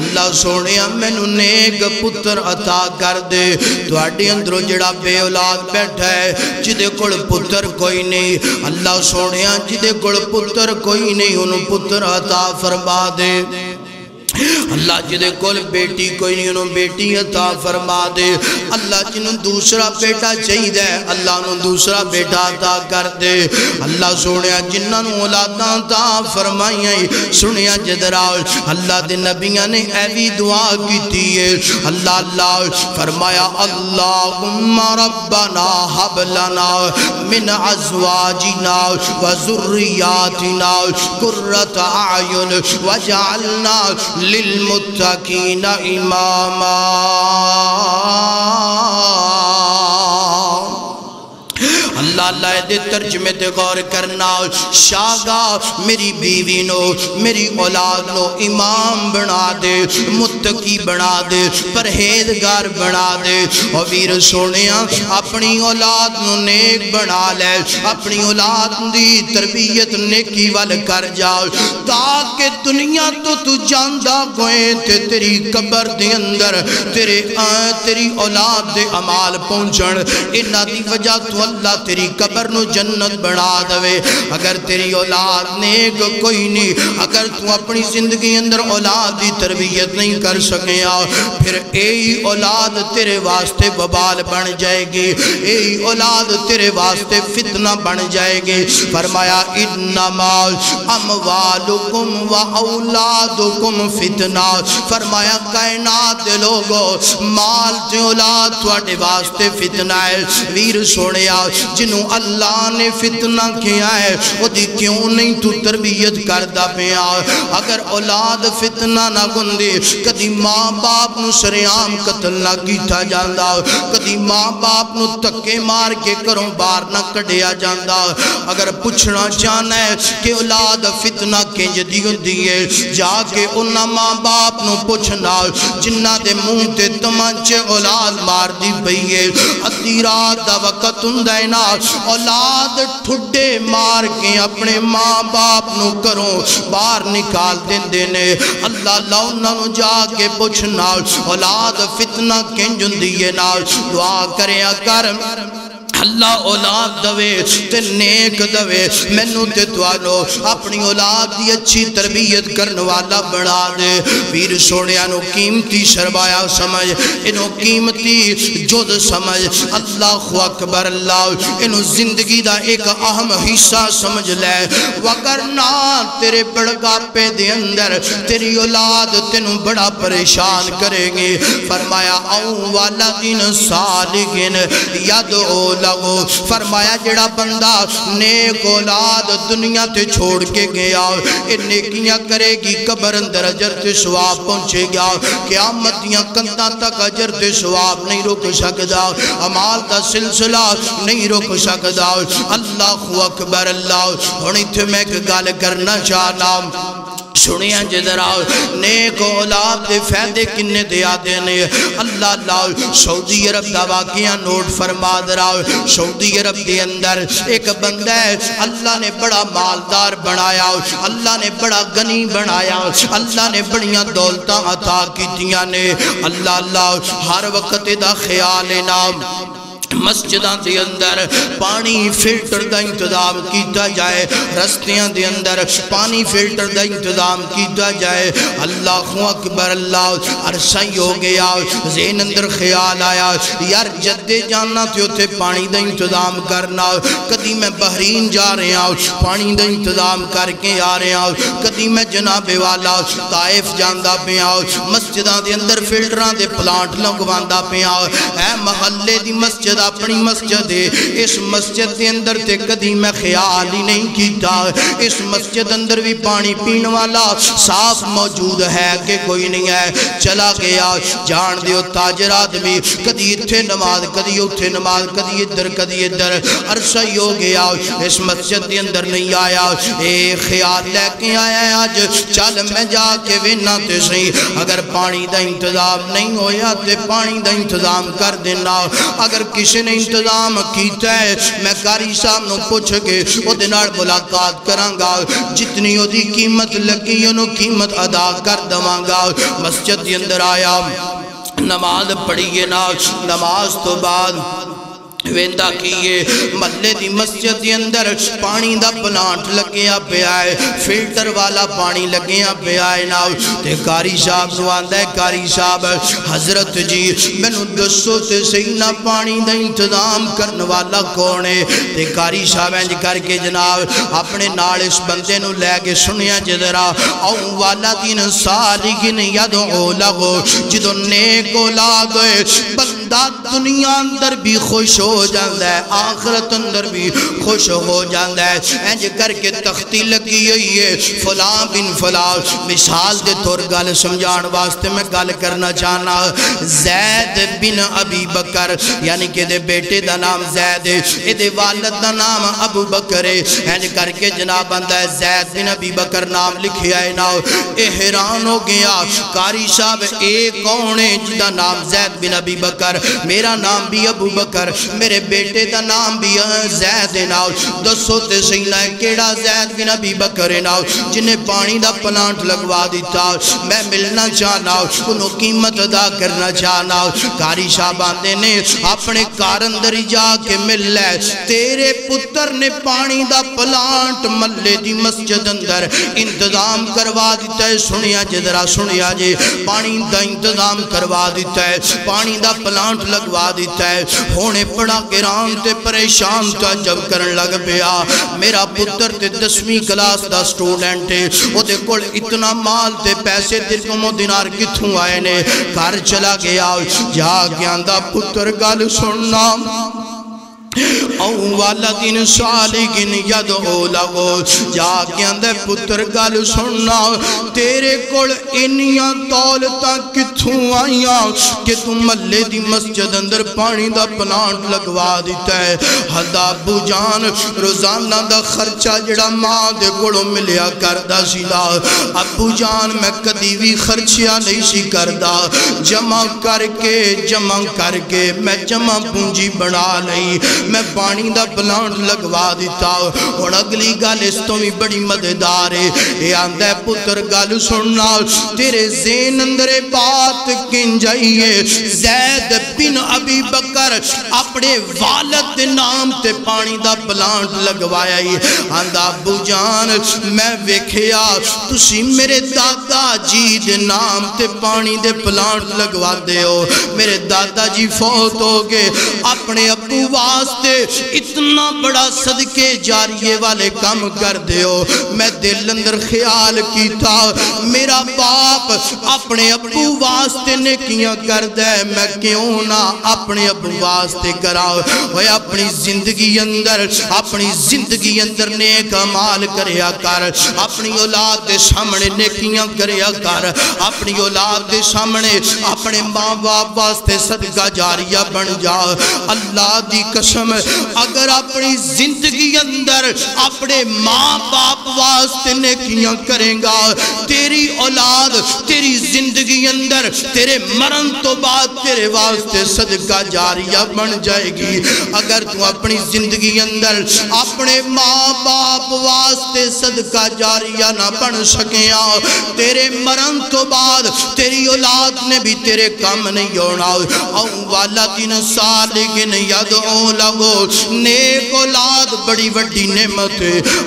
اللہ سونیا مینوں نیک پتر عطا کر دے۔ تواڈے اندروں جڑا بے اولاد بیٹھا ہے، جدے کول پتر کوئی نہیں، اللہ سونیا جدے کول پتر کوئی نہیں انہوں پتر عطا فرما دے۔ اللہ جدے کول بیٹی کوئی نہیں انہوں بیٹی عطا فرما دے۔ اللہ جنہوں دوسرا بیٹا چاہی دے اللہ انہوں دوسرا بیٹا عطا کر دے۔ اللہ سنیا جنہوں اولاداں عطا فرمائیں سنیا جدراؤ اللہ دے نبیاں نے ایوی دعا کی تیئے۔ اللہ اللہ فرمایا اللہم ربنا حب لنا من ازواجنا وذریاتنا قرۃ اعین وجعلنا للمتقین اماما۔ اللہ اللہ دے ترجمے دے غور کرنا، شاگا میری بیوی نو میری اولاد نو امام بنا دے، متقی بنا دے، پرہیزگار بنا دے۔ اور ویر سونیا اپنی اولاد نو نیک بنا لے، اپنی اولاد دی تربیت نیکی وال کر جاؤ، تاکہ دنیا تو جاندہ گوئے تے تیری قبر دے اندر تیری اولاد دے عمال پہنچن۔ انہاں دی وجہ تو اللہ تیری قبر نو جنت بنا دوے۔ اگر تیری اولاد نیک کوئی نہیں، اگر تو اپنی زندگی اندر اولاد دی تربیت نہیں کر سکیا، پھر ایہی اولاد تیرے واسطے وبال بن جائے گی، ایہی اولاد تیرے واسطے فتنہ بن جائے گی۔ فرمایا انما اموالکم و اولادکم فتنہ، فرمایا کائنات دے لوگو مال تے اولاد تواڈے واسطے فتنہ ہے۔ ویر سونیا جنہوں اللہ نے فتنہ کیا ہے وہ دی کیوں نہیں تو تربیت کردہ پیا؟ اگر اولاد فتنہ نہ گندے کدی ماں باپ نو سریام قتل نہ کیتا جاندہ، کدی ماں باپ نو تکے مار کے کروں بار نہ کڑیا جاندہ۔ اگر پوچھنا چاہنا ہے کہ اولاد فتنہ کنج دی ہوندی ہے، جا کے انہاں ماں باپ نو پوچھنا جنہ دے منہ تے تمانچے اولاد مار دی پئی ہے۔ ادھی رات دا وقت ہندے نا اولاد ٹھڈے مار کے اپنے ماں باپ نو کروں باہر نکال دین دینے۔ اللہ اللہ انہوں نے جا کے پوچھنا اولاد فتنہ کنج ہوندی ہے نا، دعا کریا کر اللہ اولاد دوے تے نیک دوے، مینوں تے توانو اپنی اولاد دی اچھی تربیت کرن والا بنا دے۔ پیر سونیا نو قیمتی سرمایہ سمجھ، انو قیمتی جد سمجھ، اللہ اکبر اللہ انو زندگی دا ایک اہم حصہ سمجھ لے، وگرنہ تیرے بڑگاپے دے اندر تیری اولاد تینو بڑا پریشان کرے گی۔ فرمایا اولادین صالحین یدعو لہو، فرمایا جڑا بندہ نیک اولاد دنیا تے چھوڑ کے گیا اے نیکیاں کرے گی، قبر اندر اجر تے ثواب پہنچے گا، قیامتیاں کنداں تک اجر تے ثواب نہیں رک سکدا، اعمال دا سلسلہ نہیں رک سکدا۔ اللہ اکبر اللہ۔ ہن ایتھے میں ایک گل کرنا چاہنا، سنیا جدرا نیک اولاد دے فیدے کنے دیا دینے اللہ اللہ سعودی عرب دا واقعہ نوٹ فرما درا سعودی عرب دے اندر ایک بندہ ہے اللہ نے بڑا مالدار بنایا اللہ نے بڑا غنی بنایا اللہ نے بڑیاں دولتاں عطا کیتیاں نے اللہ اللہ ہر وقت دا خیال نام مسجداں دے اندر پانی فلٹر دا انتظام کیتا جائے رستیاں دے اندر پانی فلٹر دا انتظام کیتا جائے اللہ اکبر اللہ عرصہ ہو گیا ذہن اندر خیال آیا یار جدے جاننا تھے اتھے پانی دا انتظام کرنا کدی میں بحرین جا رہے ہیں پانی دا انتظام کر کے آ رہے ہیں کدی میں جناب والا طائف جاندہ پہ آؤ مسجداں دے اندر فلٹران دے پلانٹ لگواندہ پہ آؤ اے محلے دی مسجد اپنی مسجد ہے اس مسجد کے اندر تے کدی میں خیال ہی نہیں کیتا اس مسجد اندر بھی پانی پین والا صاف موجود ہے کہ کوئی نہیں ہے چلا گیا جان دیو تاجر آدمی کدی اتھے نماز کدی اتھے نماز کدی ادھر کدی ادھر عرصہ ہو گیا اس مسجد کے اندر نہیں آیا اے خیال لے کے آیا ہے آج چل میں جا کے وینا تے صحیح اگر پانی دا انتظام نہیں ہویا تے پانی دا انتظام کر دینا اگر کسی نے انتظام کیتا ہے میں قاری صاحب نو پوچھ کے وہ دنار ملاقات کرانگا جتنی ہو دی قیمت لگی انہوں قیمت ادا کر دوانگا مسجد دی اندر آیا نماز پڑھیے نماز تو بعد ویندہ کیے محلے دی مسجد دی اندر پانی دا پلانٹ لگیا پہ آئے فلٹر والا پانی لگیا پہ آئے نا تے قاری صاحب نو آندہ ہے قاری صاحب حضرت جی میں نو دسو تے سینا پانی دا انتظام کرنے والا کونے تے قاری صاحب انج کر کے جناب اپنے نال اس بندے نو لے کے سنیا جدرا او والا دین سالگن یدعو لگو جدو نیک اولاد بندہ دنیا اندر بھی خوش ہو جاندہ ہے آخرت اندر بھی خوش ہو جاندہ ہے اینج کر کے تختی لگی ہوئی ہے فلاں بن فلاں مثال دے طور گل سمجھان واسطے میں گل کرنا چاہنا زید بن ابی بکر یعنی کہ دے بیٹے دا نام زید ہے دے والد دا نام ابو بکر ہے اینج کر کے جناب بندہ ہے زید بن ابی بکر نام لکھی آئے نا احران ہو گیا قاری صاحب ایک کون ہے جدا نام زید بن ابی بکر میرا نام بھی ابو بکر میرے بیٹے دا نام بھی زید ناؤ دسو تے سینا ہے کیڑا زید بن ابی بکر ناؤ جنہیں پانی دا پلانٹ لگوا دیتا میں ملنا چاہنا انہوں قیمت ادا کرنا چاہنا قاری صاحب آندے نے اپنے کارندری جا کے مل لے تیرے پتر نے پانی دا پلانٹ ملے دی مسجد اندر انتظام کروا دیتا ہے سنیا جدرا سنیا جے پانی دا انتظام کروا دیتا ہے پانی دا پلانٹ لگوا دیتا ہے ہونے پڑا گران تے پریشان تا جب کرن لگ پیا میرا پتر تے 10ویں کلاس دا سٹوڈنٹ ہے وہ دے کول اتنا مال تے پیسے درکم و دینار کتھوں آئے نے گھر چلا گیا جا گیاندہ پتر گل سننا او والدین صالحین یدعو لگو جا کے اندے پتر گل سننا تیرے کول انیاں دولتاں کتھوں آئیاں کہ تم ملے دی مسجد اندر پانی دا پلانٹ لگوا دیتا ہے حد ابو جان روزانہ دا خرچہ جڑا ماں دے کولوں ملیا کردہ سیدھا ابو جان میں کدی بھی خرچیاں نہیں سی کردہ جمع کر کے میں جمع پونجی بنا لئی میں پانی دا پلانٹ لگوا دیتا اور اگلی گل اس تو بھی بڑی مددار ہے یہ آندہ پتر گل سننا تیرے ذہن اندر بات کن جائیے زید بن ابی بکر اپنے والد نام تے پانی دا پلانٹ لگوایا ہی آندہ ابو جان میں ویکھیا تسی میرے دادا جی دے نام تے پانی دے پلانٹ لگوا دے ہو میرے دادا جی فوت ہو گئے اپنے ابو واسطے اتنا بڑا صدقے جاریے والے کام کر دے ہو میں دل اندر خیال کیتا میرا باپ اپنے ابو واسطے نیکیاں کر دے میں کیوں نہ اپنے ابو واسطے کراؤ وہ اپنی زندگی اندر نیک عمال کریا کر اپنی اولاد دے سامنے نیکیاں کریا کر اپنی اولاد دے سامنے اپنے ماں باپ واسطے صدقہ جاریہ بن جا اللہ دی قسم قسم اگر اپنی زندگی اندر اپنے ماں باپ واسطے نیکیاں کریں گا تیری اولاد تیری زندگی اندر تیرے مرن تو بعد تیرے واسطے صدقہ جاریہ بن جائے گی اگر تو اپنی زندگی اندر اپنے ماں باپ واسطے صدقہ جاریہ نہ بن سکیا تیرے مرن تو بعد تیری اولاد نے بھی تیرے کام نہیں ہونا او والدین صالحین یدعو لہو نیک اولاد بڑی بڑی نعمت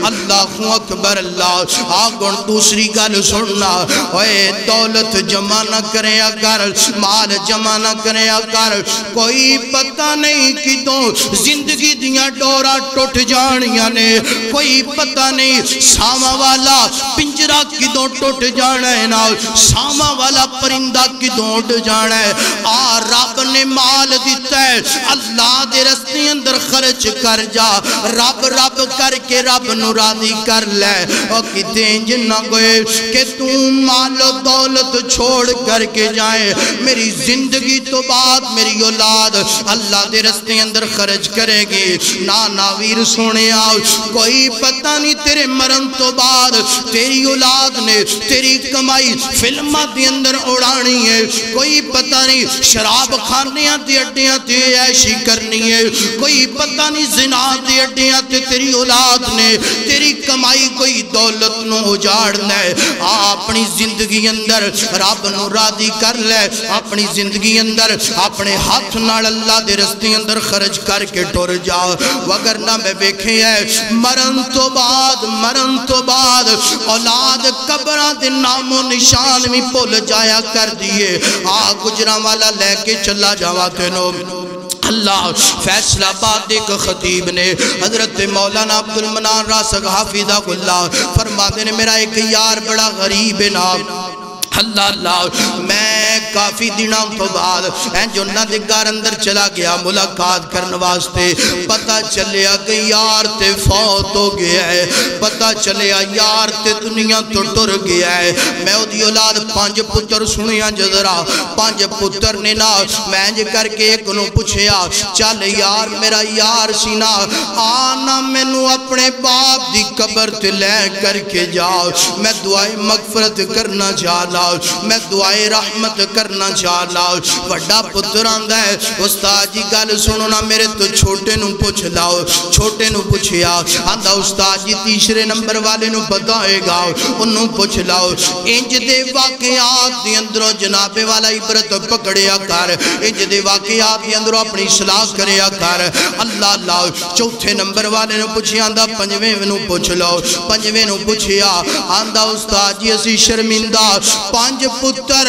اللہ اکبر اللہ آگن دوسری گل سننا اے دولت جمع نہ کرے اگر مال جمع نہ کرے اگر کوئی پتہ نہیں کدوں زندگی دیاں ڈورا ٹوٹ جانیاں نے کوئی پتہ نہیں ساما والا پنجرہ کدوں ٹوٹ جانا ہے نا ساما والا پرندہ کدوں اڑ جانا ہے رب نے مال دیتا ہے اللہ دے رستے اندر خرچ کر جا رب رب کر کے رب نو راضی کر لے اور کتیں جنہ گئے کہ تم مال و دولت چھوڑ کر کے جائیں میری زندگی تو بعد میری اولاد اللہ دے رستے اندر خرچ کرے گی ناویر سونے آؤ کوئی پتہ نہیں تیرے مرن تو بعد تیری اولاد نے تیری کمائی فلمہ دی اندر اڑانی ہے کوئی پتہ نہیں شراب کھانیاں دی اڈیاں تے عیشی کرنی ہے کوئی پتہ نہیں زنا دی اڈیاں تے تیری اولاد نے تیری کمائی کوئی دولت نو اجاڑنا ہے اپنی زندگی اندر رب نو راضی کر لے اپنی زندگی اندر اپنے ہاتھ نال اللہ دے رستے اندر خرچ کر کے ٹر جا وگرنہ میں بیکھے ہے مرن تو بعد اولاد قبرہ دے نام و نشان میں پول جایا کر دیئے گجرہ والا لے کے چلا جاواتے نو اللہ فیصلہ آباد ایک خطیب نے حضرت مولانا عبد المنان راسخ حافظہ اللہ فرما دینے میرا ایک یار بڑا غریب ہے نا اللہ میں کافی دنوں تو بعد جنہ دے گھر اندر چلا گیا ملاقات کرنے واسطے پتہ چلیا کہ یار تے فوت ہو گیا ہے پتہ چلیا یار تے دنیا تو ٹر گیا ہے میں دی اولاد 5 پتر سنیا جذرا 5 پتر نے نا میں جے کر کے ایک نو پوچھیا چل یار میرا یار سینا آنا میں نو اپنے باپ دی قبر تے لے کر کے جاؤ میں دعائے مغفرت کرنا چاہلا میں دعائے رحمت کرنا چاہلا وڈا پتر آندہ ہے استاد جی گل سنونا میرے تو چھوٹے نو پوچھ لاؤ چھوٹے نو پوچھیا آندہ استاد جی تیسرے نمبر والے نو بتائے گا انہوں پوچھ لاؤ انج دے واقعات دی اندروں جناب والا عبرت پکڑیا کر انج دے واقعات دی اندروں اپنی اصلاح کریا کر اللہ چوتھے نمبر والے نو پوچھیا آندہ 5ویں نو پوچھ لاؤ 5ویں نو پوچھیا آندہ استاد جی اسی شرمندہ 5 پتر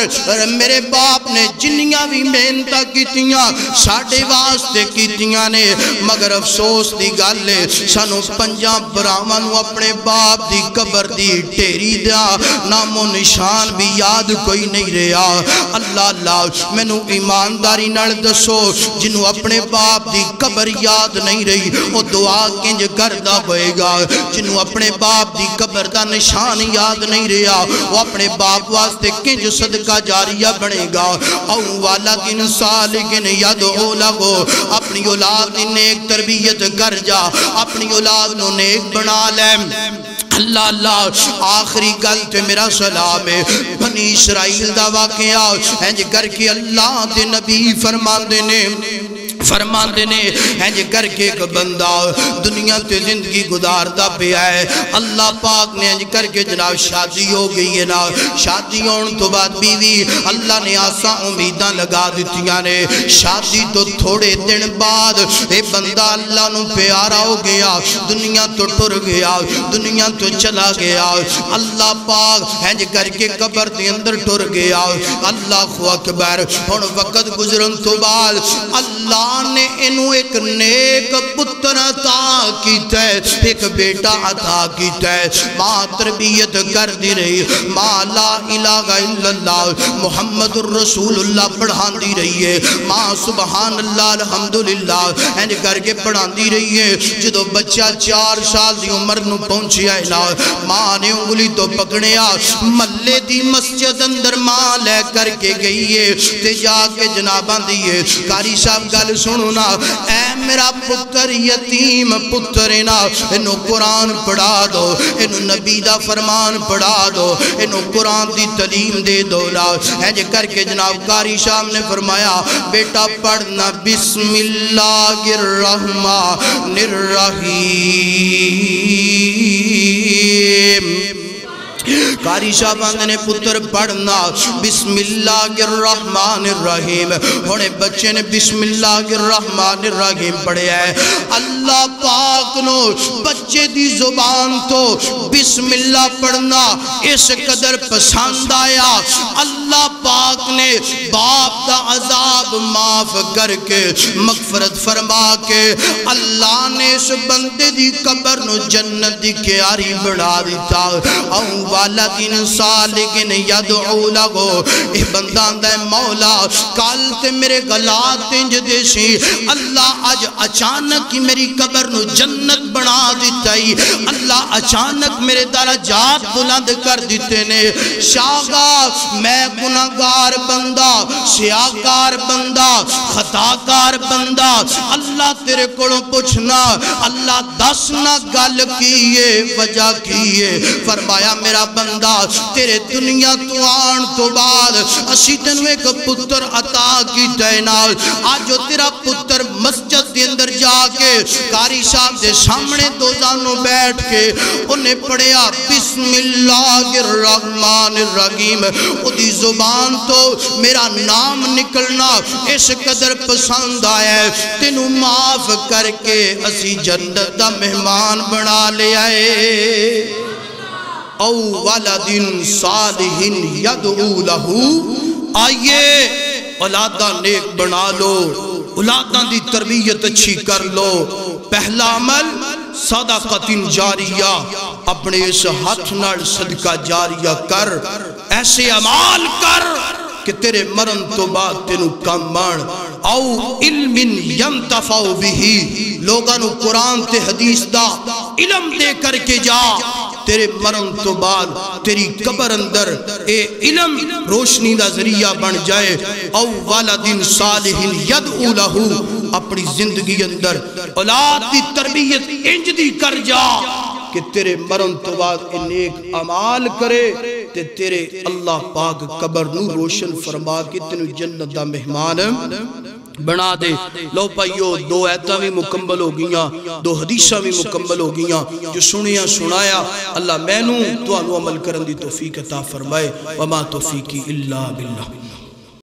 میرے باپ نے جنیاں بھی محنتاں کیتیاں ساڑھے واسطے کیتیاں نے مگر افسوس دی گالے سانو 5 براہمانوں اپنے باپ دی قبر دی ٹیری دیا نام و نشان بھی یاد کوئی نہیں رہا اللہ میں نو ایمانداری نال دسو جنہوں اپنے باپ دی قبر یاد نہیں رہی وہ دعا کنج کردہ ہوئے گا جنہوں اپنے باپ دی قبر دا نشان یاد نہیں رہا وہ اپنے باپ واسطے کنج صدقہ جاریہ بنے گا او والدین صالحین یدعو لہو اپنی اولاد نیک تربیت کر جا اپنی اولاد نو نیک بنا لے اللہ آخری گل تے میرا سلام ہے بنی اسرائیل دا واقعہ انج کر کے اللہ دے نبی فرمان دینے انج کر کے ایک بندہ دنیا تے زندگی گزار دا پہ آئے اللہ پاک نے انج کر کے جناب شادی ہو گئی ہے نا شادی ہون تو بعد بیوی اللہ نے آسان امیداں لگا دیتیاں نے شادی تو تھوڑے دن بعد اے بندہ اللہ نو پیارا ہو گیا دنیا تو ٹر گیا دنیا تو چلا گیا اللہ پاک انج کر کے قبر دے اندر ٹر گیا اللہ اکبر ہن وقت گزرن تو بعد اللہ نے انہوں ایک نیک پتر عطا کیتا ہے ایک بیٹا عطا کیتا ہے ماں تربیت کر دی رہی ماں لا الہ الا اللہ محمد الرسول اللہ پڑھان دی رہی ہے ماں سبحان اللہ الحمدللہ اینج کر کے پڑھان دی رہی ہے جدو بچہ 4 سال دی عمر نو پہنچی آئے نا ماں نے انگلی تو پکڑیا ملے دی مسجد اندر ماں لے کر کے گئی ہے تے جا کے جنابان دیئے کاری صاحب گل سننا اے میرا پتر یتیم پتر نا انہوں قرآن پڑھا دو انہوں نبی دا فرمان پڑھا دو انہوں قرآن دی تعلیم دے دو نا جے کر کے جناب قاری صاحب نے فرمایا بیٹا پڑھنا بسم اللہ الرحمن الرحیم قاری صاحب نے پتر پڑھنا بسم اللہ الرحمن الرحیم ہونے بچے نے بسم اللہ الرحمن الرحیم پڑھے ہے اللہ پاک نو بچے دی زبان تو بسم اللہ پڑھنا اس قدر پسند آیا اللہ پاک نے باپ دا عذاب معاف کر کے مغفرت فرما کے اللہ نے اس بندے دی قبر نو جنت دی کیاری بڑھا دیتا والدین صالحین یدعو لگو اے بندان دے مولا کال تے میرے غلات انج دے سی اللہ آج اچانک ہی میری قبر نو جنت بنا دیتا ہی اللہ اچانک میرے درجات بلند کر دیتے نے شاگا میں گناہگار بندہ سیاہکار بندہ خطاکار بندہ اللہ تیرے کڑوں پوچھنا اللہ دسنا گل کیے وجہ کیے فرمایا میرا بندہ تیرے دنیا تو آن تو بعد اسی تنو ایک پتر عطا کی دینال آج جو تیرا پتر مسجد دے اندر جا کے قاری صاحب دے سامنے دو زانوں بیٹھ کے انہیں پڑھیا بسم اللہ الرحمن الرحیم ادھی زبان تو میرا نام نکلنا اس قدر پسند آیا ہے تینوں معاف کر کے اسی جنت دا مہمان بنا لے آئے او والدین صالحین یدعو لہو آئیے اولادہ نیک بنا لو اولادہ دی تربیت اچھی کر لو پہلا عمل صدقۃ جاریہ اپنے اس ہاتھ نال صدقہ جاریہ کر ایسے عمال کر کہ تیرے مرن تو بعد تینوں کم مان او علم ینتفع بھی لوگانو قرآن تے حدیث دا علم دے کر کے جا تیرے مرن تو بعد تیری قبر اندر اے علم روشنی دا ذریعہ بن جائے او والدین صالحین یدعو لہو اپنی زندگی اندر اولاد دی تربیت انج دی کر جا کہ تیرے مرن تو بعد نیک عمال کرے تے تیرے اللہ پاک قبر نو روشن فرما کے تینو جنت دا مہمان بنا دے لو پائیو دو ایتاں بھی مکمل ہو گیاں دو حدیثاں بھی مکمل ہو گیاں جو سنیا سنایا اللہ میں نوں تو انو عمل کرن دی توفیق عطا فرمائے وما توفیقی الا باللہ